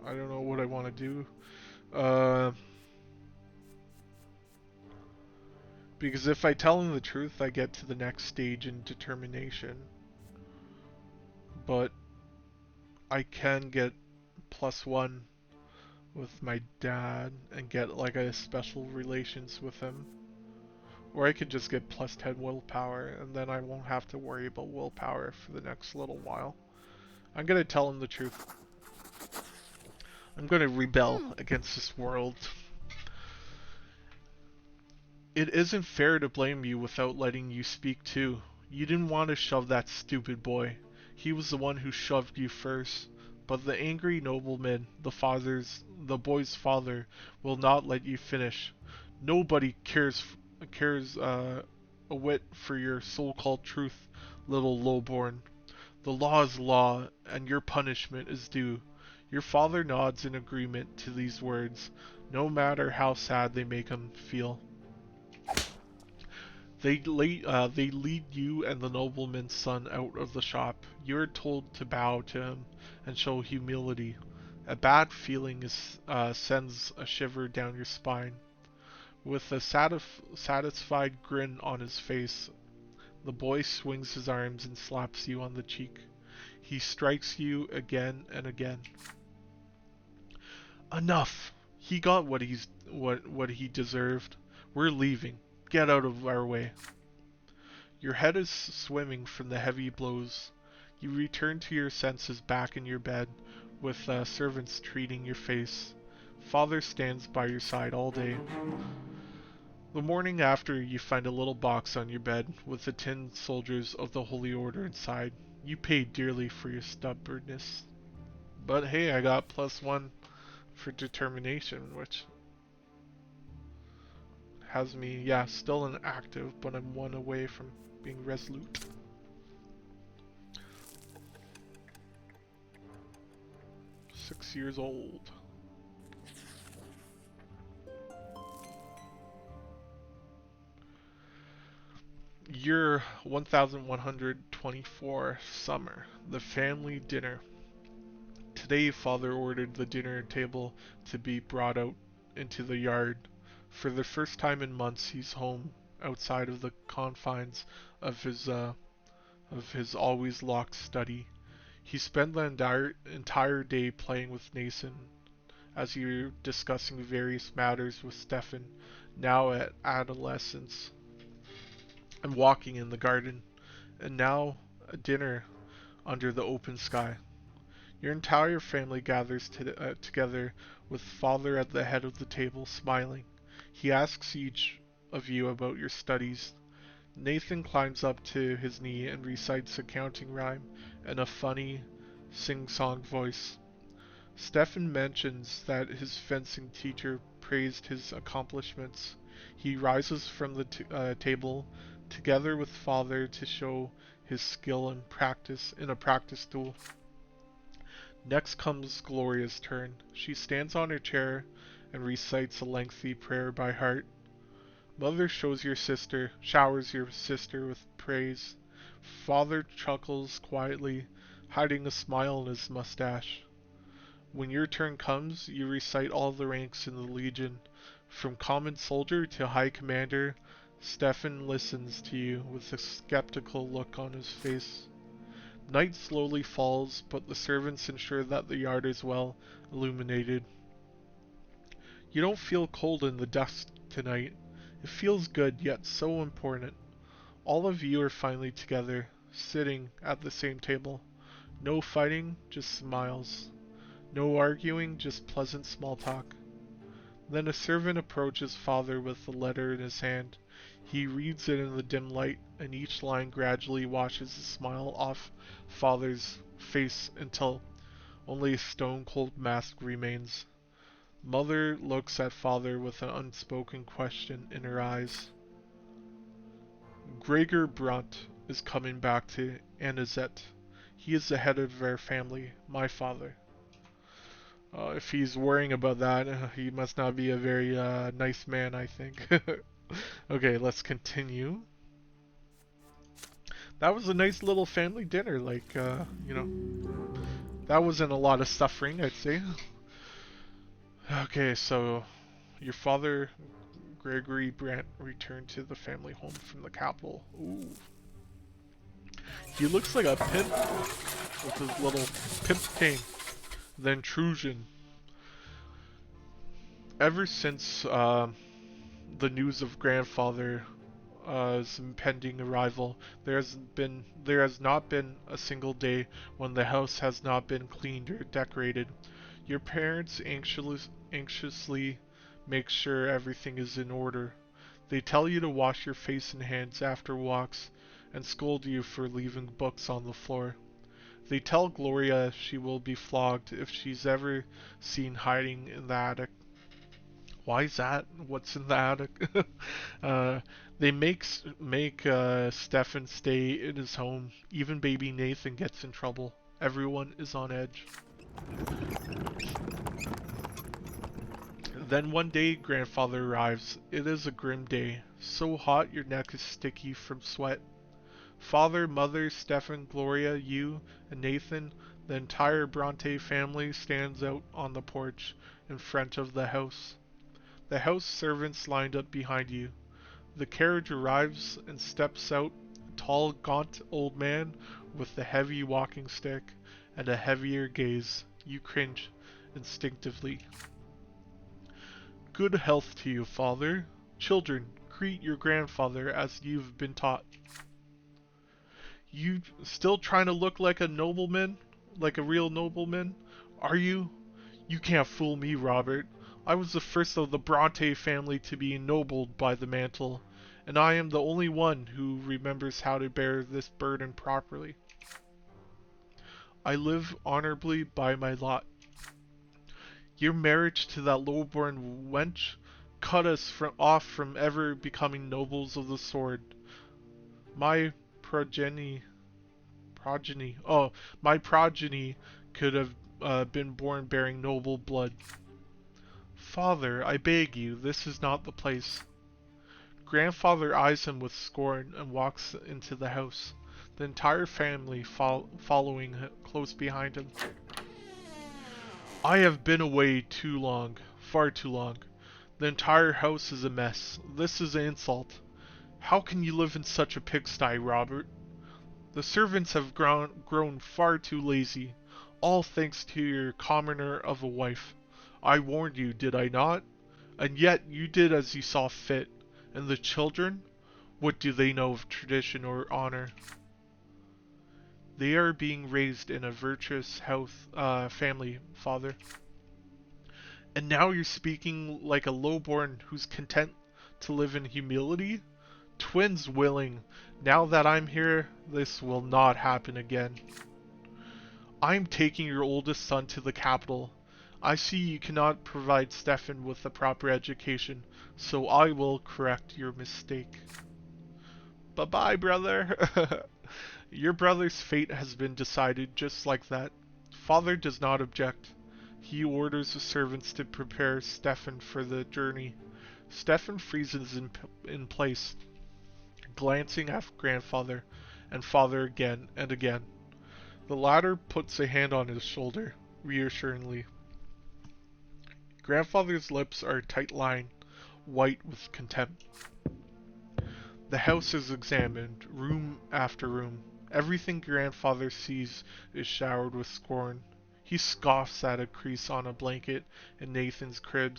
I don't know what I want to do. Because if I tell him the truth, I get to the next stage in determination. But I can get +1 with my dad and get like a special relations with him. Or I could just get +10 willpower and then I won't have to worry about willpower for the next little while. I'm gonna tell him the truth. I'm gonna rebel against this world. It isn't fair to blame you without letting you speak too. You didn't want to shove that stupid boy. He was the one who shoved you first. But the angry nobleman, the boy's father, will not let you finish. Nobody cares a whit for your so-called truth, little lowborn. The law is law, and your punishment is due. Your father nods in agreement to these words, no matter how sad they make him feel. They lead you and the nobleman's son out of the shop. You are told to bow to him and show humility. A bad feeling sends a shiver down your spine. With a satisfied grin on his face, the boy swings his arms and slaps you on the cheek. He strikes you again and again. Enough! He got what he deserved. We're leaving. Get out of our way. Your head is swimming from the heavy blows. You return to your senses back in your bed, with servants treating your face. Father stands by your side all day. The morning after, you find a little box on your bed with the tin soldiers of the Holy Order inside. You paid dearly for your stubbornness. But hey, I got +1 for determination, which has me, yeah, still inactive, but I'm 1 away from being resolute. Six years old. Year 1124, summer. The family dinner. Today, father ordered the dinner table to be brought out into the yard. For the first time in months, he's home outside of the confines of his always locked study. He spent the entire day playing with Nathan as he were discussing various matters with Stefan, now at adolescence, and walking in the garden, and now a dinner under the open sky. Your entire family gathers together with father at the head of the table, smiling. He asks each of you about your studies. Nathan climbs up to his knee and recites a counting rhyme in a funny, sing-song voice. Stefan mentions that his fencing teacher praised his accomplishments. He rises from the table together with father to show his skill in a practice duel. Next comes Gloria's turn. She stands on her chair and recites a lengthy prayer by heart. Mother showers your sister with praise. Father chuckles quietly, hiding a smile in his mustache. When your turn comes, you recite all the ranks in the Legion. From common soldier to high commander, Stefan listens to you with a skeptical look on his face. Night slowly falls, but the servants ensure that the yard is well illuminated. You don't feel cold in the dusk tonight. It feels good, yet so important. All of you are finally together, sitting at the same table. No fighting, just smiles. No arguing, just pleasant small talk. Then a servant approaches father with a letter in his hand. He reads it in the dim light, and each line gradually washes the smile off father's face until only a stone-cold mask remains. Mother looks at father with an unspoken question in her eyes. Gregor Brante is coming back to Anazet. He is the head of our family, my father. If he's worrying about that, he must not be a very nice man, I think. Okay, let's continue. That was a nice little family dinner, like, that wasn't a lot of suffering, I'd say. Okay, so your father, Gregory Brant, returned to the family home from the capital. Ooh. He looks like a pimp with his little pimp cane. The intrusion. Ever since the news of grandfather's impending arrival, there has not been a single day when the house has not been cleaned or decorated. Your parents anxiously make sure everything is in order. They tell you to wash your face and hands after walks and scold you for leaving books on the floor. They tell Gloria she will be flogged if she's ever seen hiding in the attic. Why is that? What's in the attic? uh, they make Stefan stay in his home. Even baby Nathan gets in trouble. Everyone is on edge. Then one day, grandfather arrives. It is a grim day. So hot your neck is sticky from sweat. Father, mother, Stefan, Gloria, you, and Nathan, the entire Brante family stands out on the porch in front of the house. The house servants lined up behind you. The carriage arrives and steps out a tall, gaunt old man with a heavy walking stick and a heavier gaze. You cringe instinctively. Good health to you, father. Children, greet your grandfather as you've been taught. You still trying to look like a nobleman? Like a real nobleman? Are you? You can't fool me, Robert. I was the first of the Brante family to be ennobled by the mantle, and I am the only one who remembers how to bear this burden properly. I live honorably by my lot. Your marriage to that low-born wench cut us off from ever becoming nobles of the sword. My progeny, my progeny could have been born bearing noble blood. Father, I beg you, this is not the place. Grandfather eyes him with scorn and walks into the house, the entire family following close behind him. I have been away too long, far too long. The entire house is a mess. This is an insult. How can you live in such a pigsty, Robert? The servants have grown far too lazy, all thanks to your commoner of a wife. I warned you, did I not? And yet you did as you saw fit. And the children? What do they know of tradition or honor? They are being raised in a virtuous family, father. And now you're speaking like a lowborn who's content to live in humility? Twins willing, now that I'm here, this will not happen again. I'm taking your oldest son to the capital. I see you cannot provide Stefan with a proper education, so I will correct your mistake. Bye-bye, brother. Your brother's fate has been decided just like that. Father does not object. He orders the servants to prepare Stefan for the journey. Stefan freezes in place, glancing at grandfather and father again and again. The latter puts a hand on his shoulder, reassuringly. Grandfather's lips are tight-lined, white with contempt. The house is examined, room after room. Everything grandfather sees is showered with scorn. He scoffs at a crease on a blanket in Nathan's crib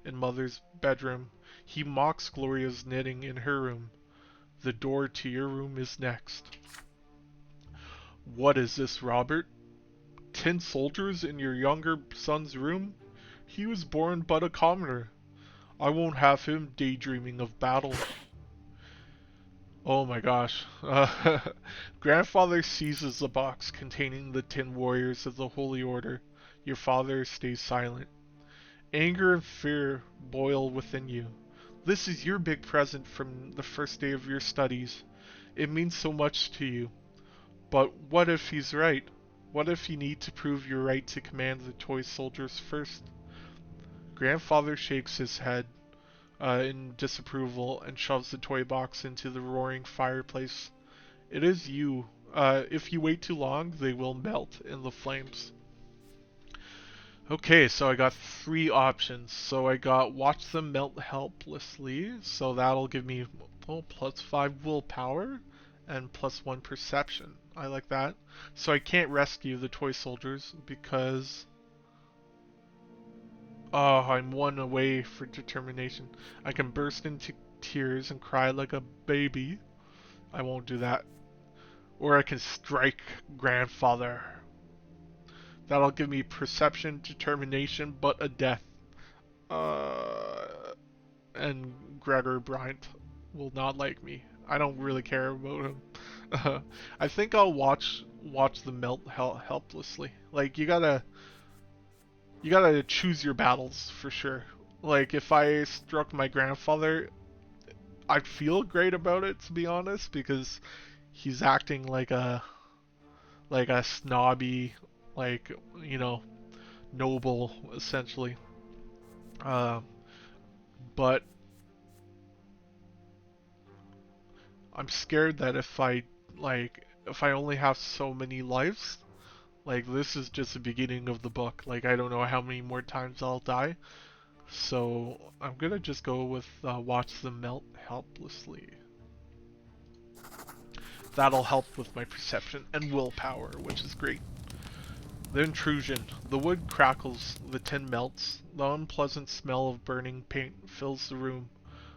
in mother's bedroom. He mocks Gloria's knitting in her room. The door to your room is next. What is this, Robert? 10 soldiers in your younger son's room? He was born but a commoner. I won't have him daydreaming of battle. Oh my gosh. Grandfather seizes the box containing the 10 warriors of the Holy Order. Your father stays silent. Anger and fear boil within you. This is your big present from the first day of your studies. It means so much to you. But what if he's right? What if you need to prove your right to command the toy soldiers first? Grandfather shakes his head in disapproval and shoves the toy box into the roaring fireplace. It is you. If you wait too long, they will melt in the flames. Okay, so I got 3 options. So I got watch them melt helplessly, so that'll give me plus 5 willpower and plus 1 perception. I like that. So I can't rescue the toy soldiers because I'm 1 away for determination. I can burst into tears and cry like a baby. I won't do that. Or I can strike grandfather. That'll give me perception, determination, but a death. And Gregor Bryant will not like me. I don't really care about him. I think I'll watch them melt helplessly. Like you gotta choose your battles for sure. Like if I struck my grandfather, I'd feel great about it to be honest because he's acting like a snobby, like noble essentially. Uh, but I'm scared that if I only have so many lives, like this is just the beginning of the book. Like I don't know how many more times I'll die. So I'm gonna just go with watch them melt helplessly. That'll help with my perception and willpower, which is great. The intrusion. The wood crackles, the tin melts. The unpleasant smell of burning paint fills the room.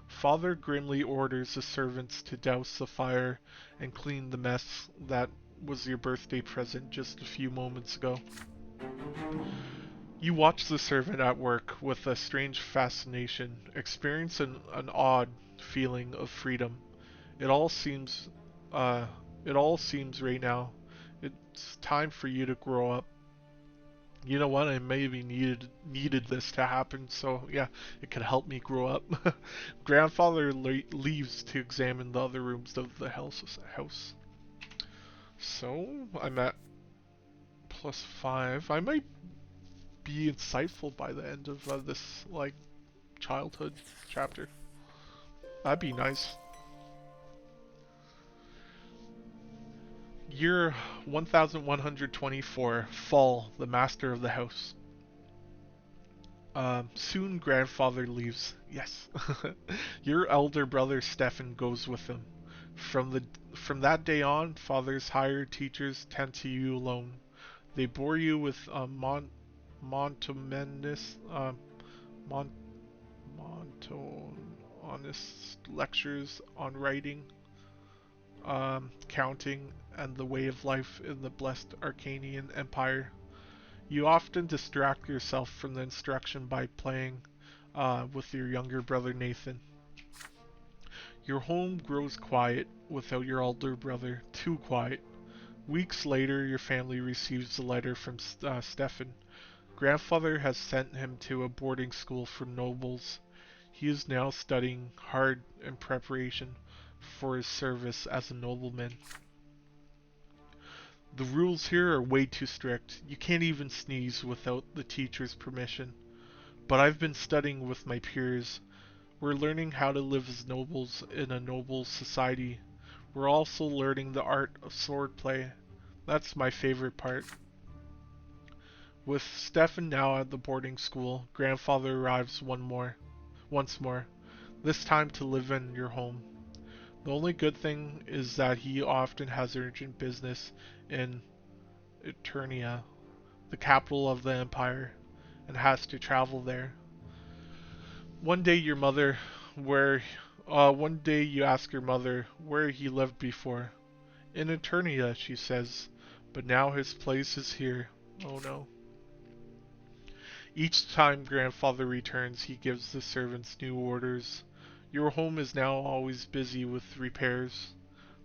Father grimly orders the servants to douse the fire and clean the mess that was your birthday present just a few moments ago. You watch the servant at work with a strange fascination, experience an odd feeling of freedom. It all seems, uh, it all seems right now. It's time for you to grow up. You know what? I maybe needed this to happen, so yeah, it could help me grow up. Grandfather leaves to examine the other rooms of the house. So I'm at plus 5. I might be insightful by the end of this like childhood chapter. That'd be nice. Year 1124, Fall, the master of the house. Soon grandfather leaves. Yes. Your elder brother Stefan goes with him. From the from that day on, father's hired teachers tend to you alone. They bore you with Montomenous Mont Montonous lectures on writing, counting, and the way of life in the blessed Arcanian Empire. You often distract yourself from the instruction by playing with your younger brother Nathan. Your home grows quiet without your older brother, too quiet. Weeks later, your family receives a letter from Stefan. Grandfather has sent him to a boarding school for nobles. He is now studying hard in preparation for his service as a nobleman. The rules here are way too strict. You can't even sneeze without the teacher's permission. But I've been studying with my peers. We're learning how to live as nobles in a noble society. We're also learning the art of swordplay. That's my favorite part. With Stefan now at the boarding school, grandfather arrives once more, this time to live in your home. The only good thing is that he often has urgent business in Eternia, the capital of the empire, and has to travel there. One day your mother, where, One day you ask your mother where he lived before. In Eternia, she says, but now his place is here. Oh no. Each time grandfather returns, he gives the servants new orders. Your home is now always busy with repairs.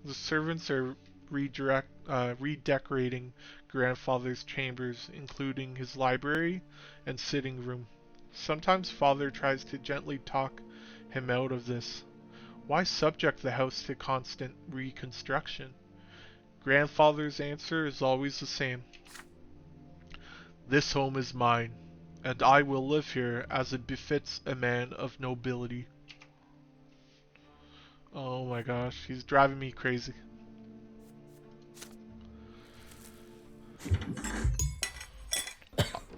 The servants are redecorating grandfather's chambers, including his library and sitting room. Sometimes father tries to gently talk him out of this. Why subject the house to constant reconstruction? Grandfather's answer is always the same. This home is mine, and I will live here as it befits a man of nobility. Oh my gosh, he's driving me crazy.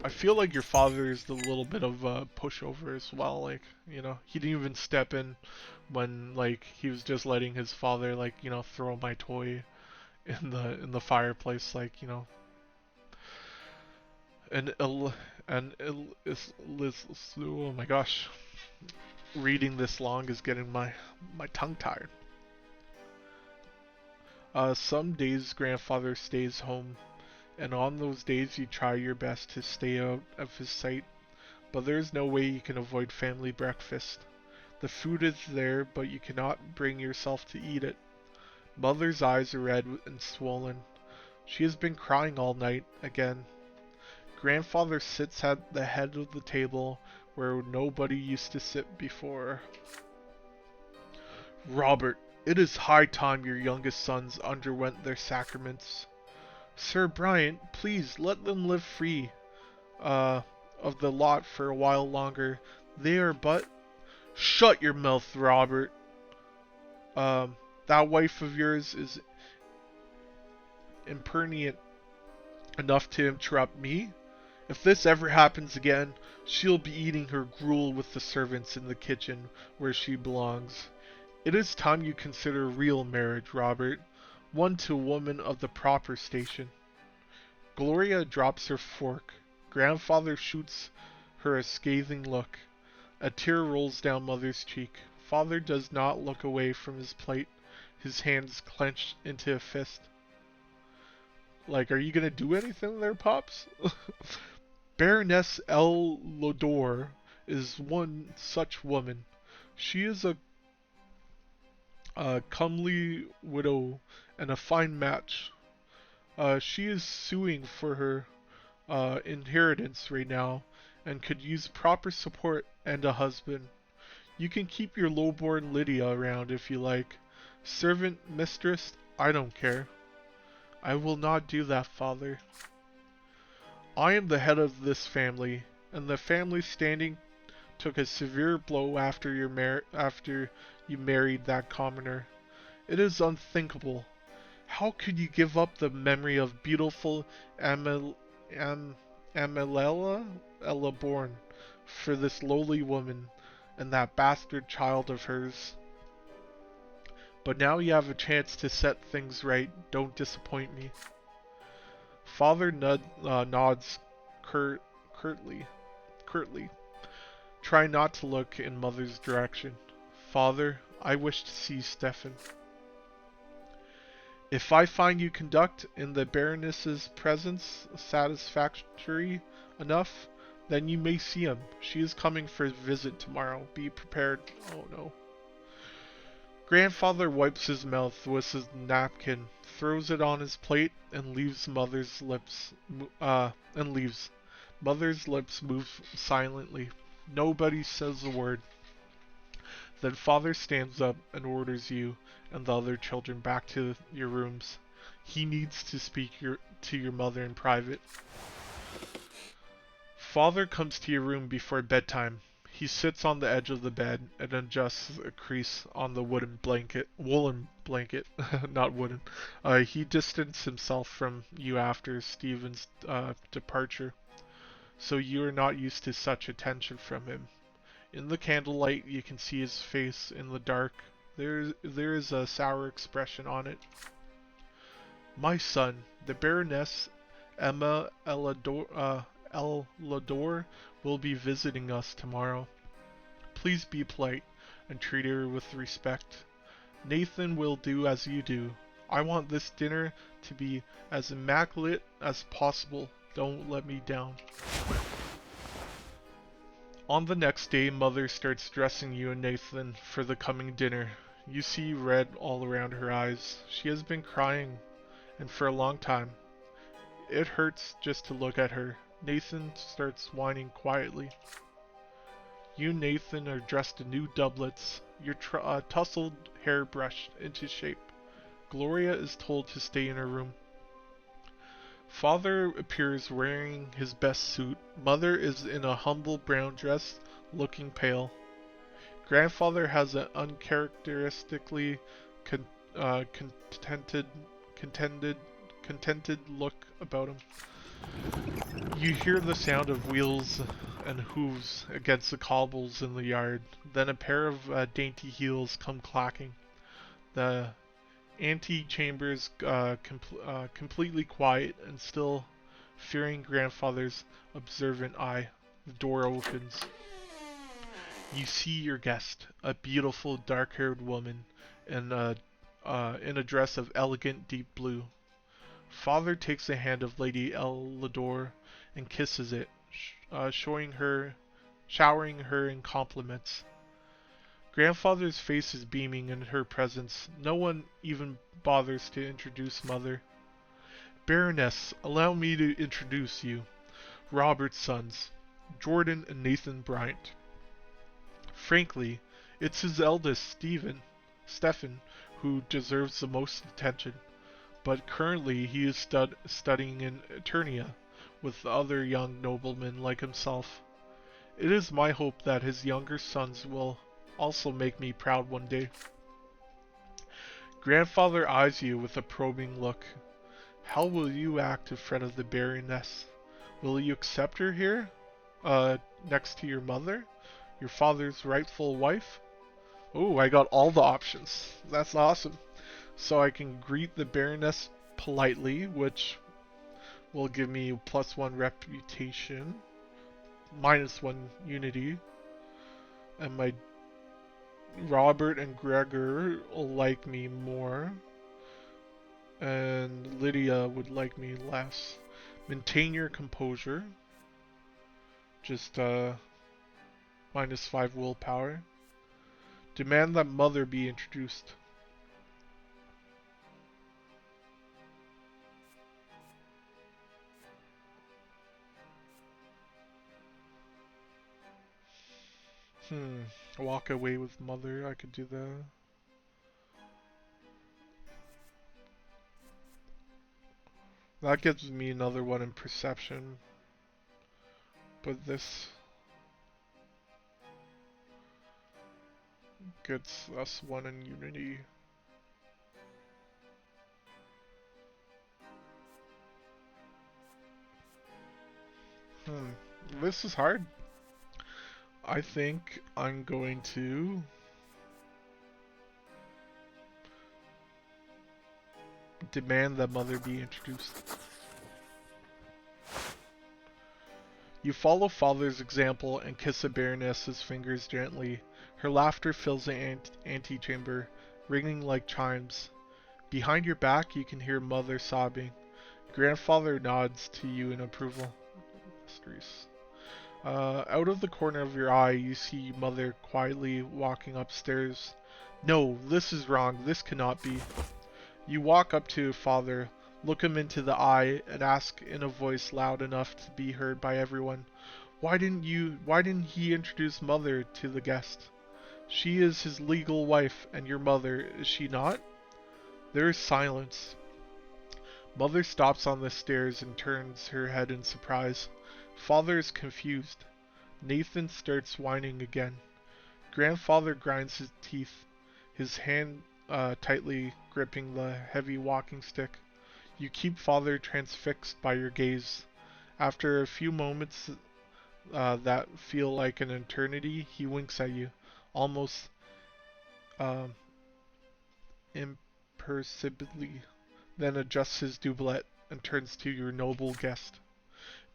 I feel like your father is a little bit of a pushover as well. Like, he didn't even step in when like he was just letting his father like, throw my toy in the fireplace, like, and oh my gosh, reading this long is getting my tongue tired. Some days grandfather stays home, and on those days you try your best to stay out of his sight, but there's no way you can avoid family breakfast. The food is there, but you cannot bring yourself to eat it. Mother's eyes are red and swollen. She has been crying all night, again. Grandfather sits at the head of the table where nobody used to sit before. Robert, it is high time your youngest sons underwent their sacraments. Sir Bryant, please let them live free of the lot for a while longer. They are but... Shut your mouth, Robert. That wife of yours is impertinent enough to interrupt me. If this ever happens again, she'll be eating her gruel with the servants in the kitchen where she belongs. It is time you consider real marriage, Robert. One to a woman of the proper station. Gloria drops her fork. Grandfather shoots her a scathing look. A tear rolls down Mother's cheek. Father does not look away from his plate, his hands clenched into a fist. Like, are you gonna do anything there, Pops? Baroness L. Lodore is one such woman. She is a comely widow and a fine match. She is suing for her inheritance right now and could use proper support and a husband. You can keep your lowborn Lydia around if you like. Servant, mistress, I don't care. I will not do that, Father. I am the head of this family, and the family standing took a severe blow after you married that commoner. It is unthinkable. How could you give up the memory of beautiful Amel Am Amelela Elaborn for this lowly woman and that bastard child of hers? But now you have a chance to set things right. Don't disappoint me. Father nods curt, curtly. Curtly. Try not to look in Mother's direction. Father, I wish to see Stefan. If I find you conduct in the Baroness's presence satisfactory enough, then you may see him. She is coming for a visit tomorrow. Be prepared. Oh no. Grandfather wipes his mouth with his napkin, throws it on his plate, and leaves Mother's lips. Mother's lips move silently. Nobody says a word. Then Father stands up and orders you and the other children back to your rooms. He needs to speak to your mother in private. Father comes to your room before bedtime. He sits on the edge of the bed and adjusts a crease on the woolen blanket, not wooden. He distanced himself from you after Stephen's departure, so you are not used to such attention from him. In the candlelight, you can see his face in the dark. There is a sour expression on it. My son, the Baroness Emma Elador will be visiting us tomorrow. Please be polite and treat her with respect. Nathan will do as you do. I want this dinner to be as immaculate as possible. Don't let me down. On the next day, Mother starts dressing you and Nathan for the coming dinner. You see red all around her eyes. She has been crying, and for a long time. It hurts just to look at her. Nathan starts whining quietly. You and Nathan are dressed in new doublets, your tousled hair brushed into shape. Gloria is told to stay in her room. Father appears wearing his best suit. Mother is in a humble brown dress, looking pale. Grandfather has an uncharacteristically contented, contented look about him. You hear the sound of wheels and hooves against the cobbles in the yard. Then a pair of dainty heels come clacking. The antechamber is completely quiet and still, fearing grandfather's observant eye. The door opens. You see your guest, a beautiful dark-haired woman in a dress of elegant deep blue. Father takes the hand of Lady Elador and kisses it, showering her in compliments. Grandfather's face is beaming in her presence. No one even bothers to introduce Mother. Baroness, allow me to introduce you. Robert's sons, Jordan and Nathan Bryant. Frankly, it's his eldest, Stephen, who deserves the most attention. But currently he is studying in Eternia with other young noblemen like himself. It is my hope that his younger sons will also make me proud one day. Grandfather eyes you with a probing look. How will you act in front of the Baroness? Will you accept her here? Next to your mother? Your father's rightful wife? Oh, I got all the options. That's awesome. So I can greet the Baroness politely, which will give me +1 reputation, -1 unity, and my Robert and Gregor will like me more, and Lydia would like me less. Maintain your composure, just -5 willpower. Demand that Mother be introduced. Walk away with Mother, I could do that. That gives me another one in perception. But this gets us one in unity. Hmm. This is hard. I think I'm going to demand that mother be introduced. You follow father's example and kiss the Baroness's fingers gently. Her laughter fills the antechamber, ringing like chimes. Behind your back, you can hear mother sobbing. Grandfather nods to you in approval. Mysteries. Out of the corner of your eye, you see mother quietly walking upstairs. No, this is wrong. This cannot be. You walk up to father, look him into the eye, and ask in a voice loud enough to be heard by everyone, why didn't he introduce mother to the guest? She is his legal wife and your mother, is she not? There is silence. Mother stops on the stairs and turns her head in surprise. Father is confused. Nathan starts whining again. Grandfather grinds his teeth, his hand tightly gripping the heavy walking stick. You keep father transfixed by your gaze. After a few moments that feel like an eternity, he winks at you, almost uh, imperceptibly, then adjusts his doublet and turns to your noble guest.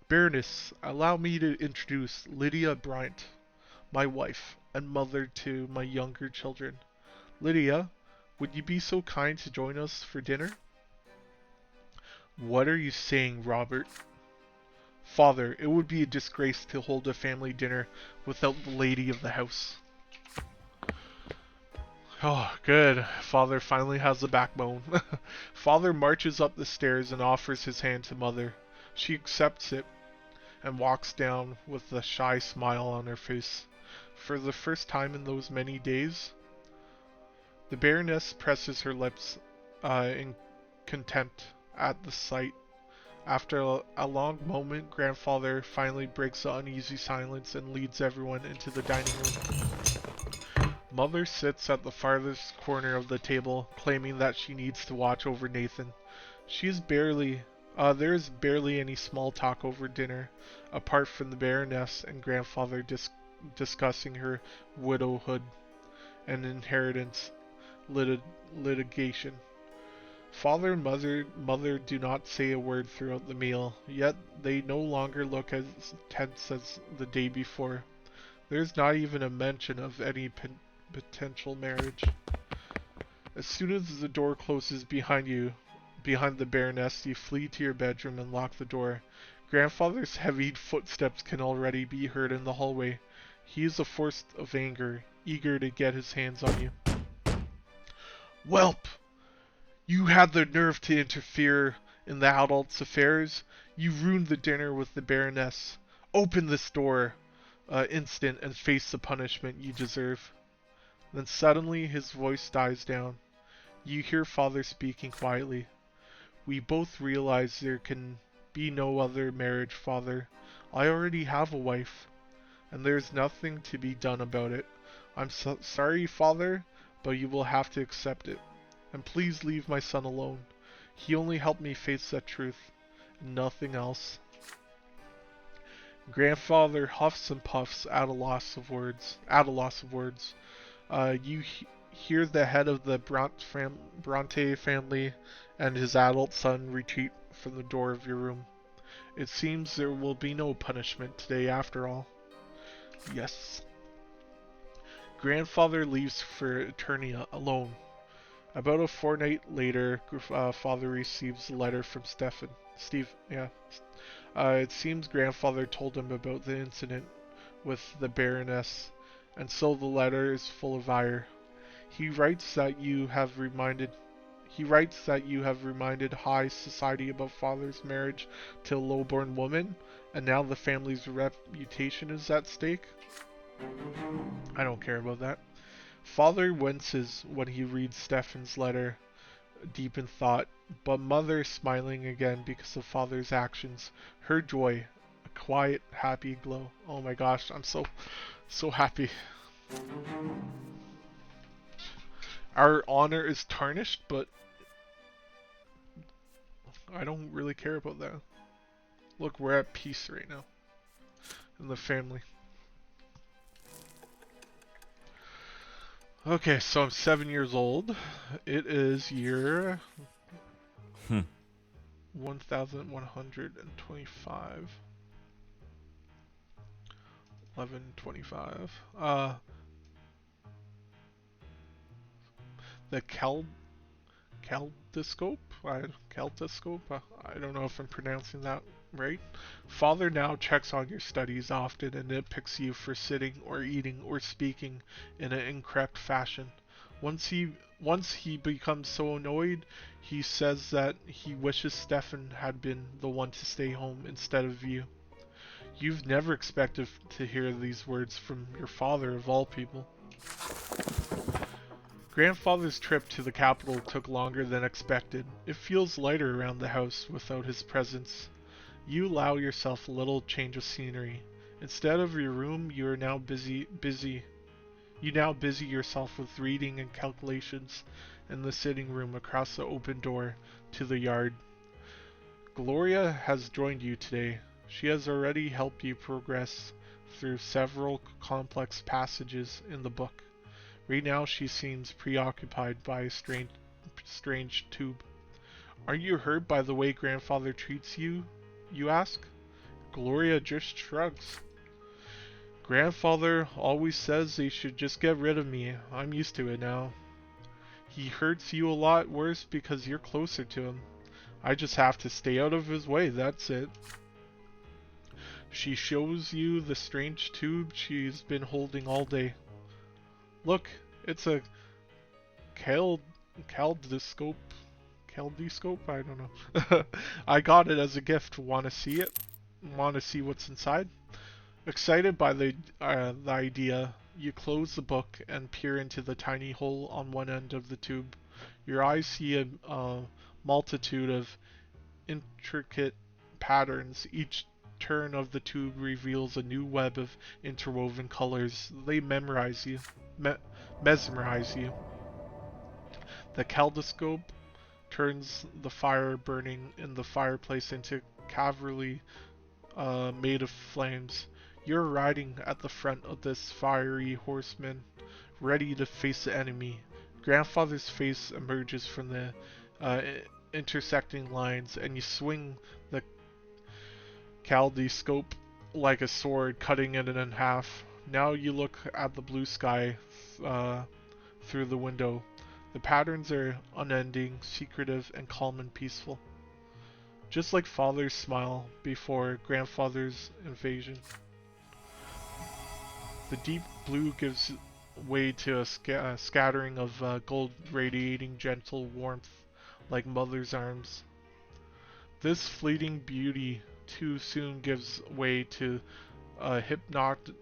Baroness, allow me to introduce Lydia Brante, my wife and mother to my younger children. Lydia, would you be so kind to join us for dinner? What are you saying, Robert? Father, it would be a disgrace to hold a family dinner without the lady of the house. Oh, good. Father finally has the backbone. Father marches up the stairs and offers his hand to Mother. She accepts it and walks down with a shy smile on her face. For the first time in those many days, the Baroness presses her lips in contempt at the sight. After a long moment, Grandfather finally breaks the uneasy silence and leads everyone into the dining room. Mother sits at the farthest corner of the table, claiming that she needs to watch over Nathan. There is barely any small talk over dinner, apart from the Baroness and Grandfather discussing her widowhood and inheritance litigation. Father and mother do not say a word throughout the meal, yet they no longer look as tense as the day before. There's not even a mention of any potential marriage. As soon as the door closes behind you, behind the Baroness, you flee to your bedroom and lock the door. Grandfather's heavy footsteps can already be heard in the hallway. He is a force of anger, eager to get his hands on you. Whelp! You had the nerve to interfere in the adults' affairs. You ruined the dinner with the Baroness. Open this door, instant, and face the punishment you deserve. Then suddenly his voice dies down. You hear Father speaking quietly. We both realize there can be no other marriage, Father. I already have a wife, and there's nothing to be done about it. I'm sorry, Father, but you will have to accept it. And please leave my son alone. He only helped me face that truth, and nothing else. Grandfather huffs and puffs at a loss of words. You hear the head of the Brante family and his adult son retreat from the door of your room. It seems there will be no punishment today after all. Yes. Grandfather leaves for Eternia alone. About a fortnight later, Father receives a letter from Steve, yeah. It seems Grandfather told him about the incident with the Baroness, and so the letter is full of ire. He writes that you have reminded high society about Father's marriage to a lowborn woman, and now the family's reputation is at stake. I don't care about that. Father winces when he reads Stefan's letter, deep in thought, but Mother smiling again because of Father's actions. Her joy, a quiet, happy glow. Oh my gosh, I'm so happy. Our honor is tarnished, but I don't really care about that. Look, we're at peace right now. in the family. Okay, so I'm 7 years old. It is year 1125. 1125. The Caldescope? Caldescope? I don't know if I'm pronouncing that right. Father now checks on your studies often and nitpicks you for sitting or eating or speaking in an incorrect fashion. Once he becomes so annoyed, he says that he wishes Stefan had been the one to stay home instead of you. You've never expected to hear these words from your father of all people. Grandfather's trip to the capital took longer than expected. It feels lighter around the house without his presence. You allow yourself a little change of scenery. Instead of your room, you are now busy. You now busy yourself with reading and calculations in the sitting room across the open door to the yard. Gloria has joined you today. She has already helped you progress through several complex passages in the book. Right now she seems preoccupied by a strange tube. Aren't you hurt by the way grandfather treats you? You ask. Gloria just shrugs. Grandfather always says they should just get rid of me. I'm used to it now. He hurts you a lot worse because you're closer to him. I just have to stay out of his way, that's it. She shows you the strange tube she's been holding all day. Look, it's a caldescope. Caldescope? I don't know. I got it as a gift. Want to see it? Want to see what's inside? Excited by the idea, you close the book and peer into the tiny hole on one end of the tube. Your eyes see a multitude of intricate patterns. Each turn of the tube reveals a new web of interwoven colors. They mesmerize you. The caldescope turns the fire burning in the fireplace into cavalry made of flames. You're riding at the front of this fiery horseman, ready to face the enemy. Grandfather's face emerges from the uh, intersecting lines, and you swing the caldescope like a sword, cutting it in half. Now you look at the blue sky through the window. The patterns are unending, secretive, and calm and peaceful. Just like father's smile before grandfather's invasion. The deep blue gives way to a scattering of gold radiating gentle warmth like mother's arms. This fleeting beauty too soon gives way to a hypnotic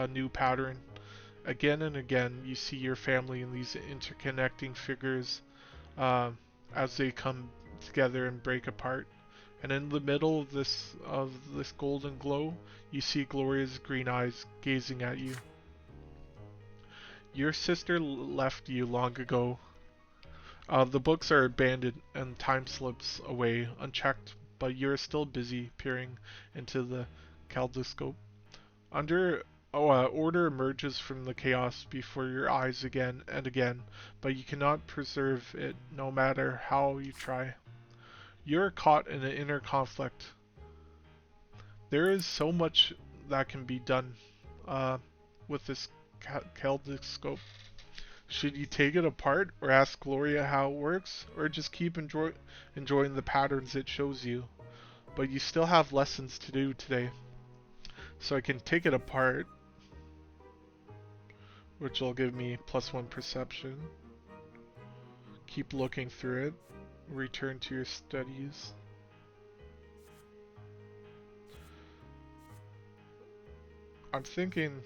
new pattern. Again and again you see your family in these interconnecting figures as they come together and break apart. And in the middle of this golden glow, you see Gloria's green eyes gazing at you. Your sister left you long ago. The books are abandoned and time slips away unchecked, but you're still busy peering into the caldescope. Order emerges from the chaos before your eyes again and again, but you cannot preserve it no matter how you try. You're caught in an inner conflict. There is so much that can be done with this caldescope. Should you take it apart or ask Gloria how it works, or just keep enjoying the patterns it shows you? But you still have lessons to do today. So I can take it apart, which will give me +1 perception. Keep looking through it. Return to your studies. I'm thinking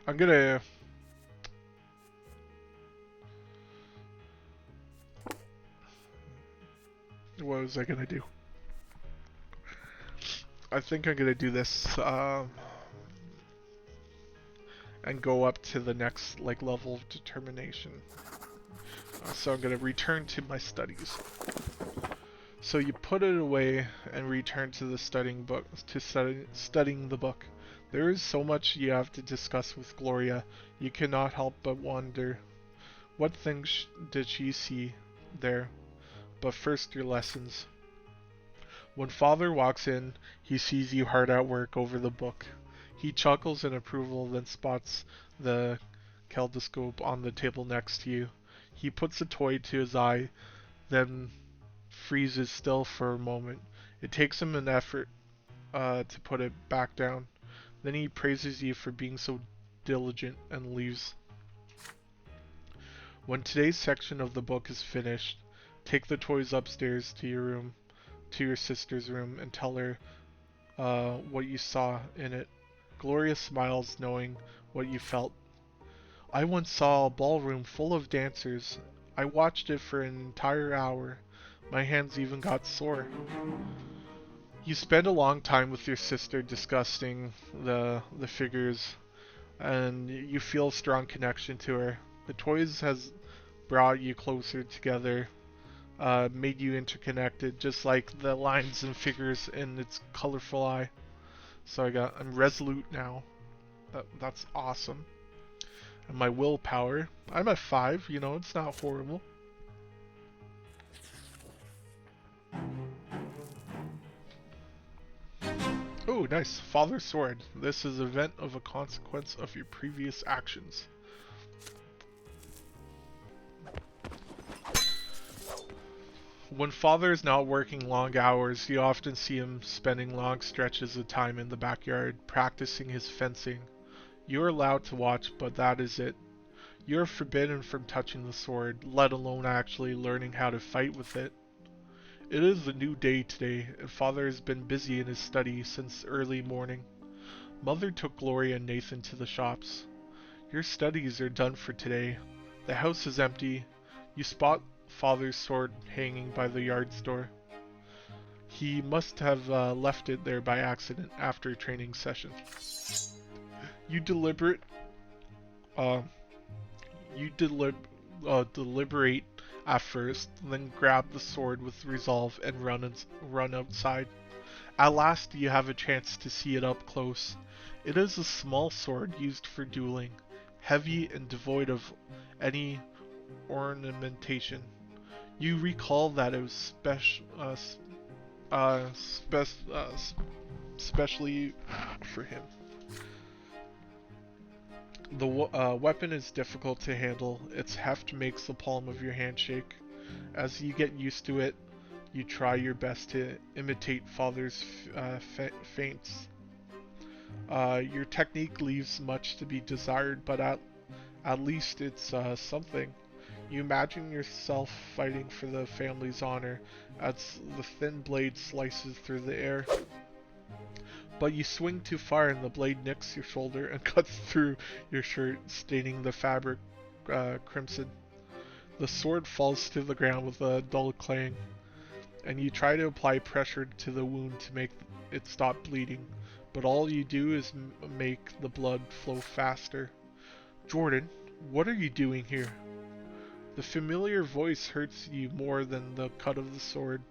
I'm gonna what was I gonna do? I think I'm gonna do this and go up to the next like level of determination. So I'm gonna return to my studies. So you put it away and return to the studying book to studying the book. There is so much you have to discuss with Gloria. You cannot help but wonder what things did she see there. But first, your lessons. When Father walks in, he sees you hard at work over the book. He chuckles in approval, then spots the kaleidoscope on the table next to you. He puts a toy to his eye, then freezes still for a moment. It takes him an effort to put it back down. Then he praises you for being so diligent and leaves. When today's section of the book is finished, take the toys upstairs to your room, to your sister's room, and tell her what you saw in it. Gloria smiles, knowing what you felt. I once saw a ballroom full of dancers. I watched it for an entire hour. My hands even got sore. You spend a long time with your sister discussing the figures, and you feel a strong connection to her. The toys has brought you closer together, made you interconnected, just like the lines and figures in its colorful eye. So I'm resolute now. That's awesome. And my willpower, I'm at 5. You know, it's not horrible. Oh, nice. Father's Sword. This is event of a consequence of your previous actions. When Father is not working long hours, you often see him spending long stretches of time in the backyard practicing his fencing. You are allowed to watch, but that is it. You are forbidden from touching the sword, let alone actually learning how to fight with it. It is a new day today, and Father has been busy in his study since early morning. Mother took Gloria and Nathan to the shops. Your studies are done for today. The house is empty. You spot Father's sword hanging by the yard's door. He must have left it there by accident after a training session. You deliberate deliberate at first, then grab the sword with resolve and run outside. At last you have a chance to see it up close. It is a small sword used for dueling, heavy and devoid of any ornamentation. You recall that it was specially for him. The weapon is difficult to handle. Its heft makes the palm of your hand shake. As you get used to it, you try your best to imitate Father's feints. Your technique leaves much to be desired, but at least it's something. You imagine yourself fighting for the family's honor as the thin blade slices through the air. But you swing too far and the blade nicks your shoulder and cuts through your shirt, staining the fabric crimson. The sword falls to the ground with a dull clang, and you try to apply pressure to the wound to make it stop bleeding, but all you do is make the blood flow faster. Jordan, what are you doing here? The familiar voice hurts you more than the cut of the sword.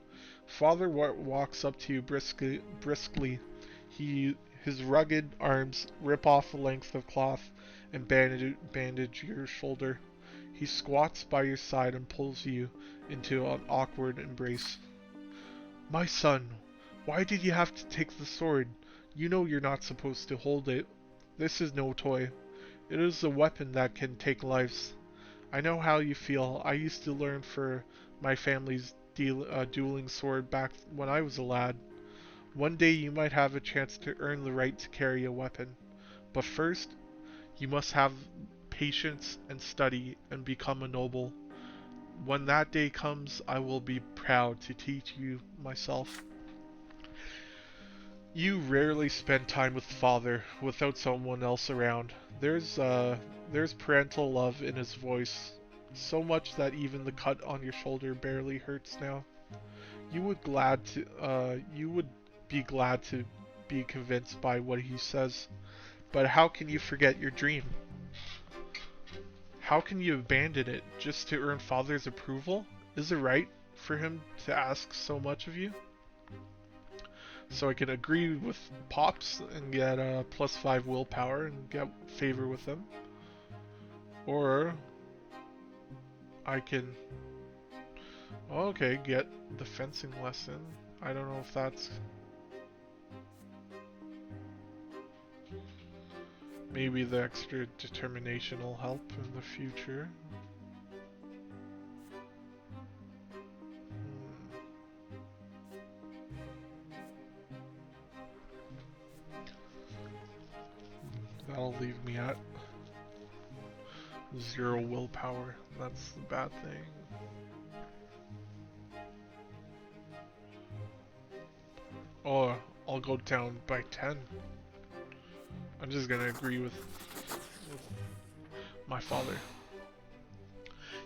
Father walks up to you briskly. His rugged arms rip off a length of cloth and bandage your shoulder. He squats by your side and pulls you into an awkward embrace. My son, why did you have to take the sword? You know you're not supposed to hold it. This is no toy. It is a weapon that can take lives. I know how you feel. I used to learn for my family's dueling sword back when I was a lad. One day you might have a chance to earn the right to carry a weapon. But first, you must have patience and study and become a noble. When that day comes, I will be proud to teach you myself. You rarely spend time with Father without someone else around. There's parental love in his voice, so much that even the cut on your shoulder barely hurts now. You would be glad to be convinced by what he says, but how can you forget your dream? How can you abandon it just to earn father's approval? Is it right for him to ask so much of you? So I can agree with Pops and get a +5 willpower and get favor with him. Or I can, okay, get the fencing lesson. I don't know if that's, maybe the extra determination will help in the future. That'll leave me at 0 willpower. That's the bad thing. Oh, I'll go down by 10. I'm just gonna agree with my father.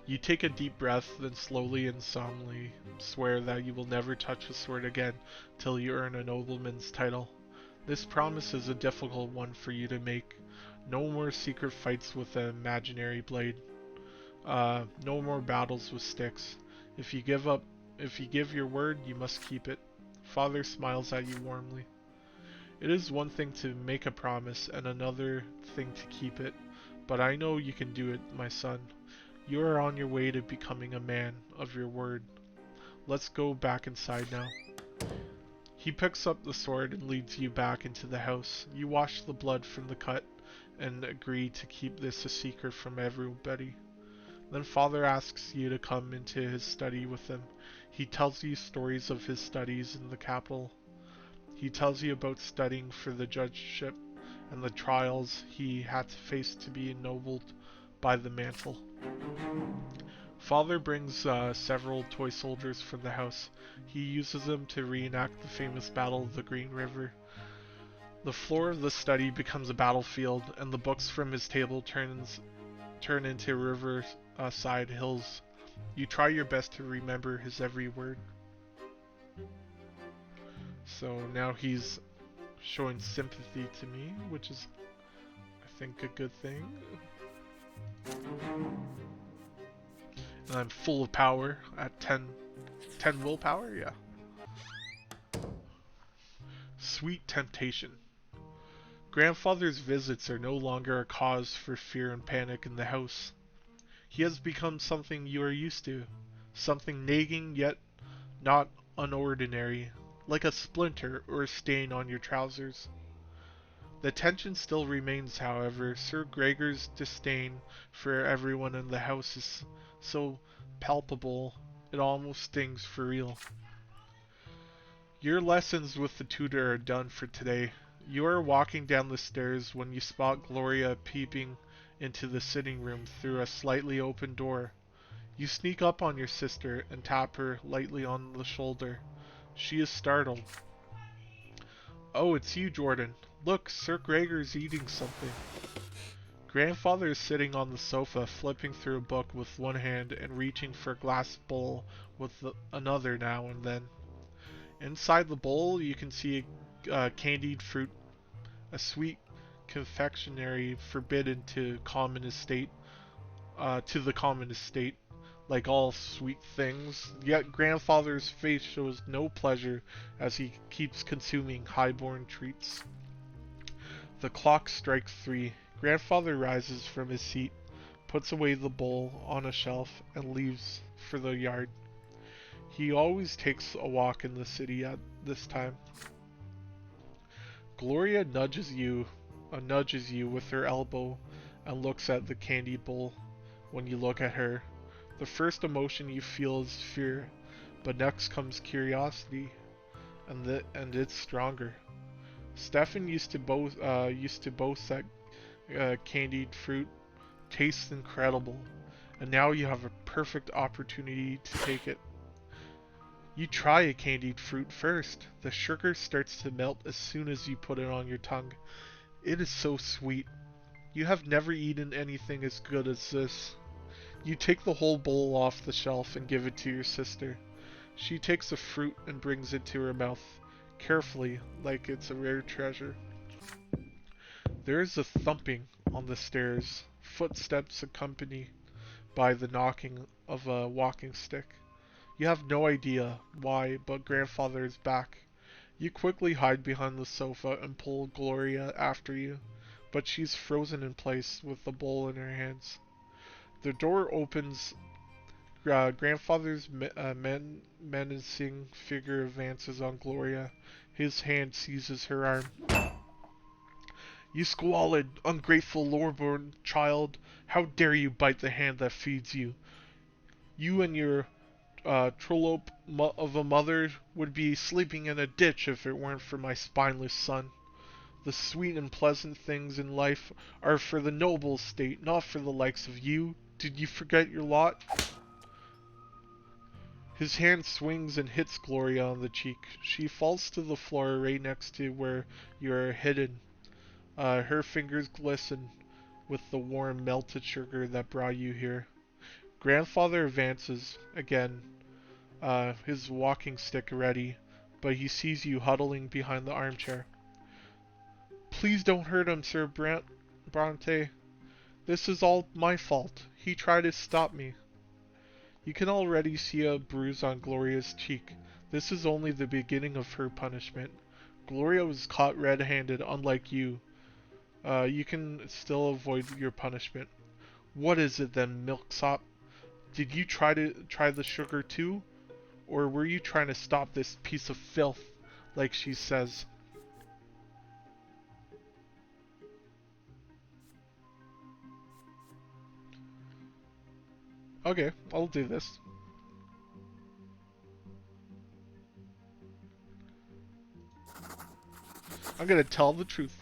You take a deep breath, then slowly and solemnly swear that you will never touch a sword again till you earn a nobleman's title. This promise is a difficult one for you to make. No more secret fights with an imaginary blade. No more battles with sticks. If you give your word, you must keep it. Father smiles at you warmly. It is one thing to make a promise and another thing to keep it, but I know you can do it, my son. You are on your way to becoming a man of your word. Let's go back inside now. He picks up the sword and leads you back into the house. You wash the blood from the cut and agree to keep this a secret from everybody. Then Father asks you to come into his study with him. He tells you stories of his studies in the capital. He tells you about studying for the judgeship and the trials he had to face to be ennobled by the mantle. Father brings several toy soldiers from the house. He uses them to reenact the famous Battle of the Green River. The floor of the study becomes a battlefield, and the books from his table turn into riverside hills. You try your best to remember his every word. So now he's showing sympathy to me, which is, I think, a good thing. And I'm full of power at 10 willpower, yeah. Sweet temptation. Grandfather's visits are no longer a cause for fear and panic in the house. He has become something you are used to, something nagging yet not unordinary, like a splinter or a stain on your trousers. The tension still remains, however. Sir Gregor's disdain for everyone in the house is so palpable it almost stings for real. Your lessons with the tutor are done for today. You are walking down the stairs when you spot Gloria peeping into the sitting room through a slightly open door. You sneak up on your sister and tap her lightly on the shoulder. She is startled. Oh, it's you, Jordan. Look, Sir Gregor's eating something. Grandfather is sitting on the sofa, flipping through a book with one hand and reaching for a glass bowl with another now and then. Inside the bowl, you can see candied fruit, a sweet confectionery forbidden to the common estate, like all sweet things. Yet grandfather's face shows no pleasure as he keeps consuming high-born treats. The clock strikes 3. Grandfather rises from his seat, puts away the bowl on a shelf, and leaves for the yard. He always takes a walk in the city at this time. Gloria nudges you with her elbow and looks at the candy bowl. When you look at her, the first emotion you feel is fear, but next comes curiosity, and it's stronger. Stefan used to boast that candied fruit tastes incredible, and now you have a perfect opportunity to take it. You try a candied fruit first. The sugar starts to melt as soon as you put it on your tongue. It is so sweet. You have never eaten anything as good as this. You take the whole bowl off the shelf and give it to your sister. She takes the fruit and brings it to her mouth, carefully, like it's a rare treasure. There is a thumping on the stairs. footsteps accompanied by the knocking of a walking stick. You have no idea why, but grandfather is back. You quickly hide behind the sofa and pull Gloria after you, but she's frozen in place with the bowl in her hands. The door opens. Grandfather's menacing figure advances on Gloria. His hand seizes her arm. You squalid, ungrateful, lowborn child! How dare you bite the hand that feeds you? You and your trollop of a mother would be sleeping in a ditch if it weren't for my spineless son. The sweet and pleasant things in life are for the noble state, not for the likes of you. Did you forget your lot? His hand swings and hits Gloria on the cheek. She falls to the floor right next to where you are hidden. Her fingers glisten with the warm melted sugar that brought you here. Grandfather advances again, his walking stick ready, but he sees you huddling behind the armchair. Please don't hurt him, Sir Brante. This is all my fault. He tried to stop me. You can already see a bruise on Gloria's cheek. This is only the beginning of her punishment. Gloria was caught red-handed, unlike you. You can still avoid your punishment. What is it then, Milksop? Did you try the sugar too? Or were you trying to stop this piece of filth, like she says? Okay, I'll do this. I'm gonna tell the truth.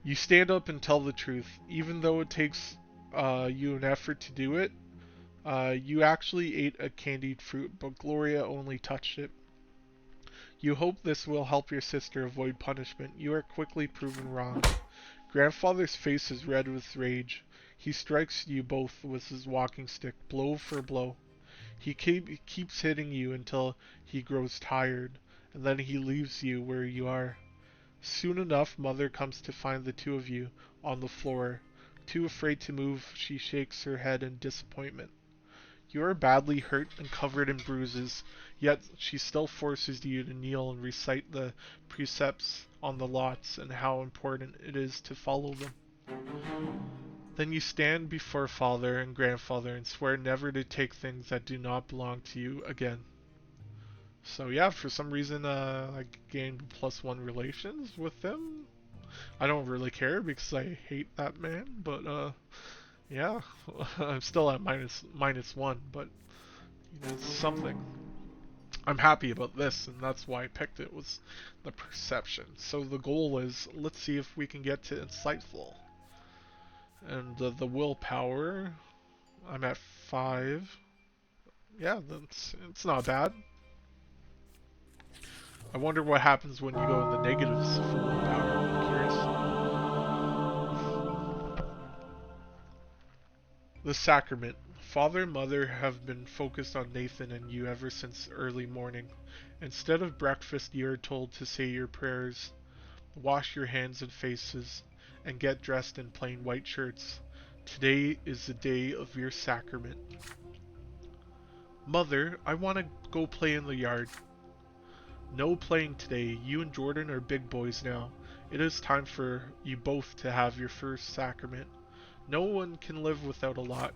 You stand up and tell the truth, even though it takes you an effort to do it. You actually ate a candied fruit, but Gloria only touched it. You hope this will help your sister avoid punishment. You are quickly proven wrong. Grandfather's face is red with rage. He strikes you both with his walking stick, blow for blow. He keeps hitting you until he grows tired, and then he leaves you where you are. Soon enough, Mother comes to find the two of you on the floor. Too afraid to move, she shakes her head in disappointment. You are badly hurt and covered in bruises, yet she still forces you to kneel and recite the precepts on the lots and how important it is to follow them. Then you stand before father and grandfather and swear never to take things that do not belong to you again. So yeah, for some reason I gained +1 relations with them. I don't really care because I hate that man, but yeah, I'm still at minus 1, but you know, it's something. I'm happy about this, and that's why I picked it, was the perception. So the goal is, let's see if we can get to insightful. And the willpower, I'm at 5. Yeah, it's not bad. I wonder what happens when you go in the negatives for willpower. I'm curious. The sacrament. Father and mother have been focused on Nathan and you ever since early morning. Instead of breakfast, you are told to say your prayers, wash your hands and faces, and get dressed in plain white shirts. Today is the day of your sacrament. Mother, I want to go play in the yard. No playing today. You and Jordan are big boys now. It is time for you both to have your first sacrament. No one can live without a lot.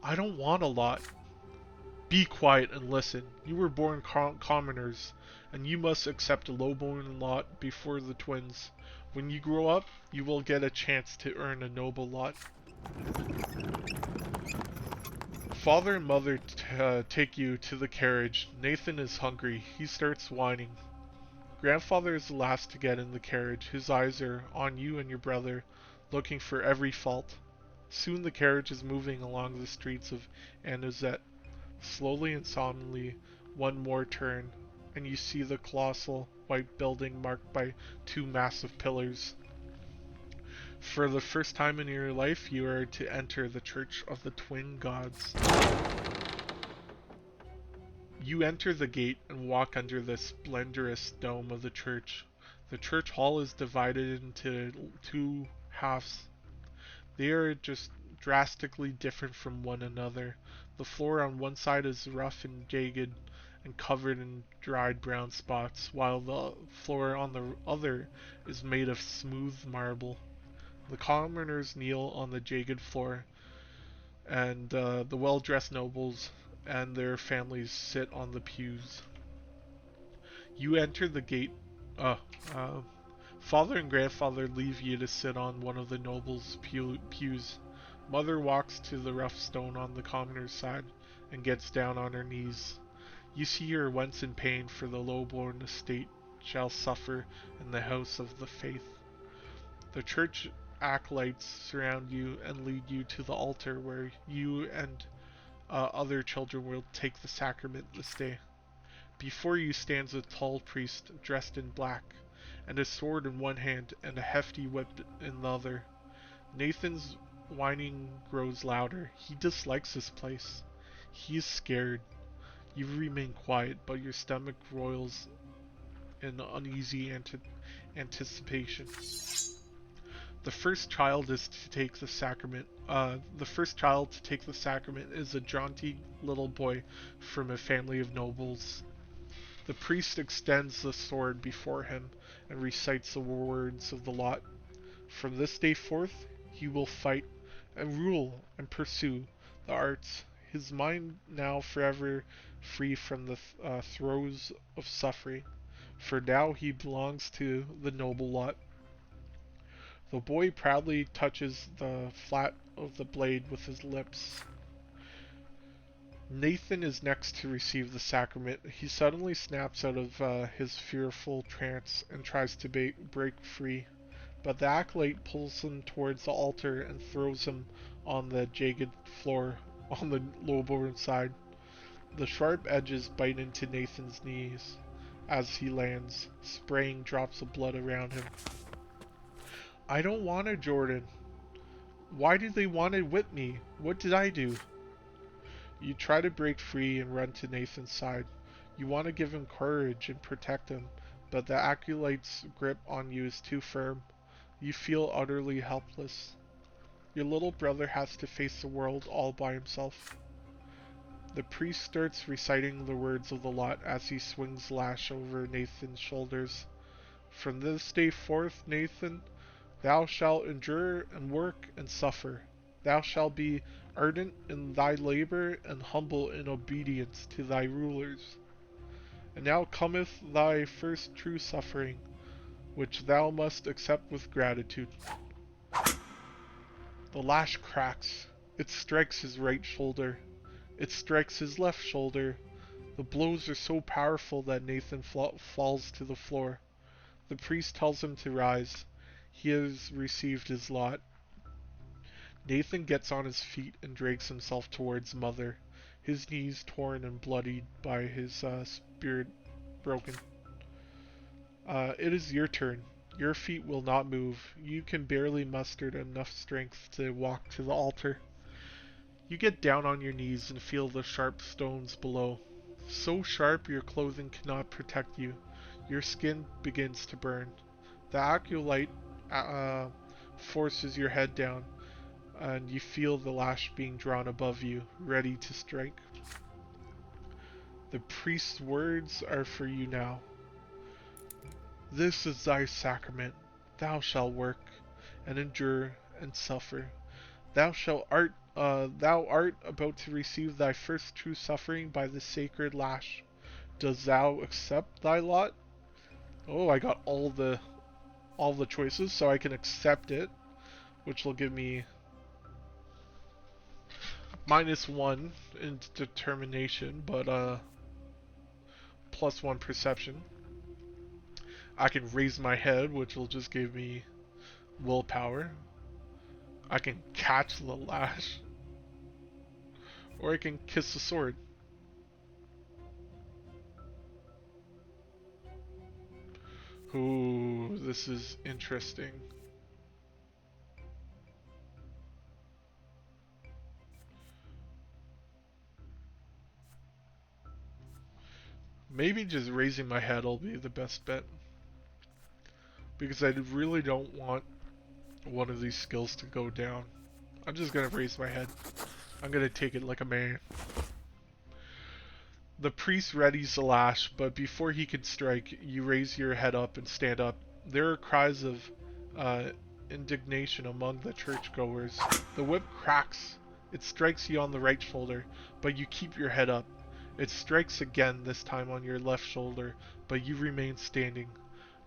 I don't want a lot. Be quiet and listen. You were born commoners, and you must accept a low-born lot before the twins. When you grow up, you will get a chance to earn a noble lot. Father and mother take you to the carriage. Nathan is hungry. He starts whining. Grandfather is the last to get in the carriage. His eyes are on you and your brother, looking for every fault. Soon the carriage is moving along the streets of Anuzet. Slowly and solemnly, one more turn, and you see the colossal white building marked by 2 massive pillars. For the first time in your life, you are to enter the Church of the Twin Gods. You enter the gate and walk under the splendorous dome of the church. The church hall is divided into 2 halves. They are just drastically different from one another. The floor on one side is rough and jagged and covered in dried brown spots, while the floor on the other is made of smooth marble. The commoners kneel on the jagged floor, and the well-dressed nobles and their families sit on the pews. You enter the gate. Uh, uh, Father and grandfather leave you to sit on one of the nobles' pews. Mother walks to the rough stone on the commoner's side and gets down on her knees. You see her once in pain, for the low-born estate shall suffer in the house of the faith. The church acolytes surround you and lead you to the altar where you and other children will take the sacrament this day. Before you stands a tall priest dressed in black, and a sword in one hand and a hefty whip in the other. Nathan's whining grows louder. He dislikes this place. He is scared. You remain quiet, but your stomach roils in uneasy anticipation. The first child is to take the sacrament. The first child to take the sacrament is a jaunty little boy from a family of nobles. The priest extends the sword before him and recites the words of the lot. From this day forth, he will fight and rule and pursue the arts, his mind now forever free from the throes of suffering, for now he belongs to the noble lot. The boy proudly touches the flat of the blade with his lips. Nathan is next to receive the sacrament. He suddenly snaps out of his fearful trance and tries to break free, but the acolyte pulls him towards the altar and throws him on the jagged floor on the low-born side. The sharp edges bite into Nathan's knees as he lands, spraying drops of blood around him. I don't want it, Jordan. Why do they want to whip me? What did I do? You try to break free and run to Nathan's side. You want to give him courage and protect him, but the acolyte's grip on you is too firm. You feel utterly helpless. Your little brother has to face the world all by himself. The priest starts reciting the words of the lot as he swings lash over Nathan's shoulders. From this day forth, Nathan, thou shalt endure and work and suffer. Thou shalt be ardent in thy labor and humble in obedience to thy rulers. And now cometh thy first true suffering, which thou must accept with gratitude. The lash cracks. It strikes his right shoulder. It strikes his left shoulder. The blows are so powerful that Nathan falls to the floor. The priest tells him to rise. He has received his lot. Nathan gets on his feet and drags himself towards Mother, his knees torn and bloodied by his spirit broken. It is your turn. Your feet will not move. You can barely muster enough strength to walk to the altar. You get down on your knees and feel the sharp stones below. So sharp your clothing cannot protect you. Your skin begins to burn. The acolyte forces your head down, and you feel the lash being drawn above you, ready to strike. The priest's words are for you now. This is thy sacrament. Thou shalt work, and endure, and suffer. Thou art about to receive thy first true suffering by the sacred lash. Dost thou accept thy lot? Oh, I got all the choices, so I can accept it, which will give me -1 in determination, but +1 perception. I can raise my head, which will just give me willpower. I can catch the lash, or I can kiss the sword. Ooh, this is interesting. Maybe just raising my head will be the best bet. Because I really don't want one of these skills to go down. I'm just gonna raise my head. I'm gonna take it like a man. The priest readies the lash, but before he can strike, you raise your head up and stand up. There are cries of uh, indignation among the churchgoers. The whip cracks. It strikes you on the right shoulder, but you keep your head up. It strikes again, this time on your left shoulder, but you remain standing.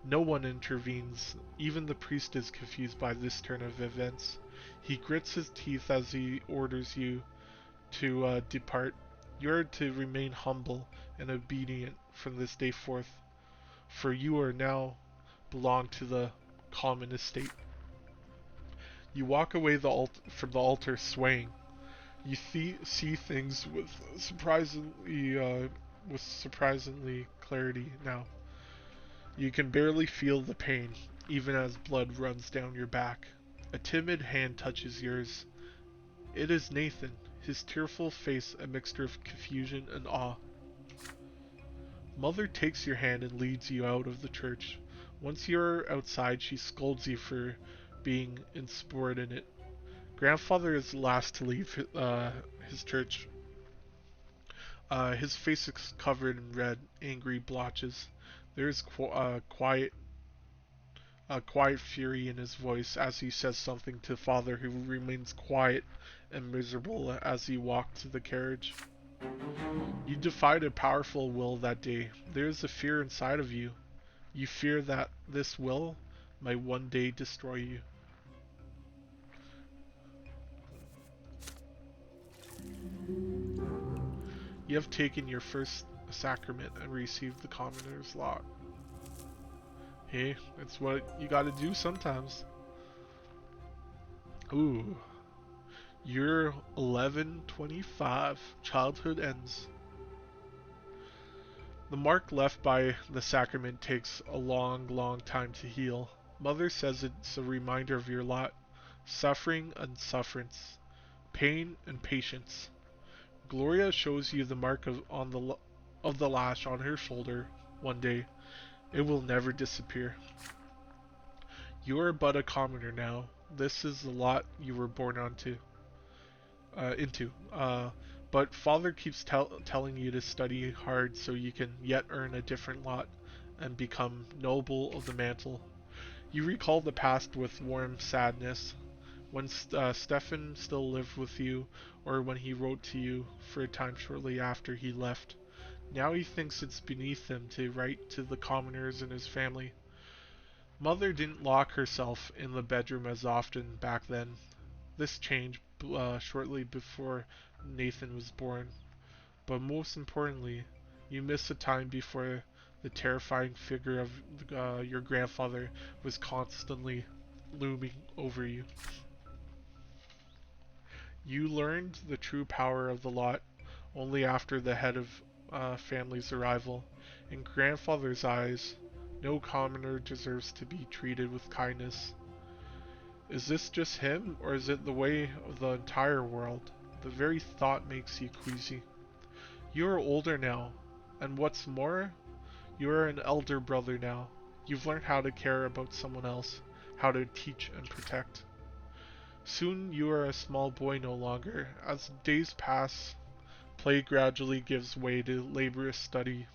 No one intervenes. Even the priest is confused by this turn of events. He grits his teeth as he orders you to depart. You are to remain humble and obedient from this day forth, for you are now belong to the common estate. You walk away from the altar swaying. You see things with surprisingly clarity now. You can barely feel the pain, even as blood runs down your back. A timid hand touches yours. It is Nathan, his tearful face a mixture of confusion and awe. Mother takes your hand and leads you out of the church. Once you're outside, she scolds you for being insubordinate. Grandfather is the last to leave his church. His face is covered in red, angry blotches. There is quiet fury in his voice as he says something to father, who remains quiet and miserable as he walks to the carriage. You defied a powerful will that day. There is a fear inside of you. You fear that this will might one day destroy you. You have taken your first sacrament and received the commoner's lot. Hey, it's what you gotta do sometimes. Ooh. Year 1125. Childhood ends. The mark left by the sacrament takes a long, long time to heal. Mother says it's a reminder of your lot. Suffering and sufferance. Pain and patience. Gloria shows you the mark of the lash on her shoulder one day. It will never disappear. You are but a commoner now. This is the lot you were born into. But Father keeps telling you to study hard so you can yet earn a different lot and become noble of the mantle. You recall the past with warm sadness. When Stefan still lived with you, or when he wrote to you for a time shortly after he left. Now he thinks it's beneath him to write to the commoners in his family. Mother didn't lock herself in the bedroom as often back then. This changed shortly before Nathan was born. But most importantly, you missed the time before the terrifying figure of your grandfather was constantly looming over you. You learned the true power of the lot only after the head of family's arrival. In grandfather's eyes, no commoner deserves to be treated with kindness. Is this just him, or is it the way of the entire world? The very thought makes you queasy. You are older now, and what's more, you are an elder brother now. You've learned how to care about someone else, how to teach and protect. Soon you are a small boy no longer. As days pass, play gradually gives way to laborious study.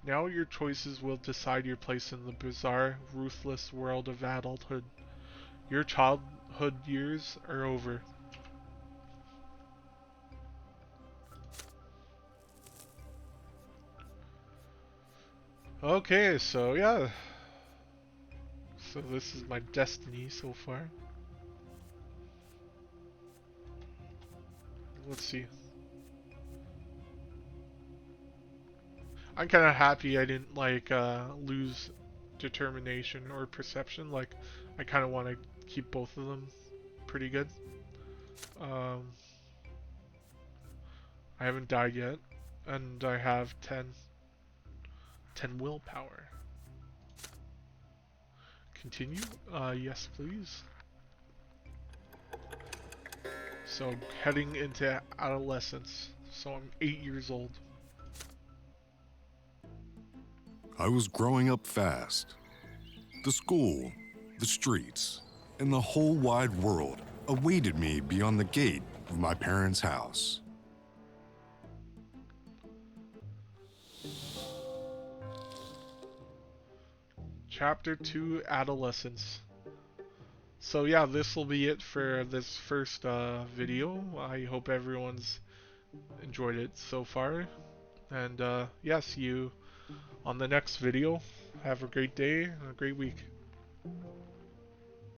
Now your choices will decide your place in the bizarre, ruthless world of adulthood. Your childhood years are over. Okay, so yeah. So this is my destiny so far. Let's see. I'm kind of happy I didn't like lose determination or perception. Like I kind of want to keep both of them pretty good. Um, I haven't died yet, and I have 10 willpower. Continue? Yes, please. So heading into adolescence. So I'm 8 years old. I was growing up fast. The school, the streets, and the whole wide world awaited me beyond the gate of my parents' house. Chapter 2, Adolescence. So yeah, this will be it for this first video. I hope everyone's enjoyed it so far. And yeah, see you on the next video. Have a great day and a great week.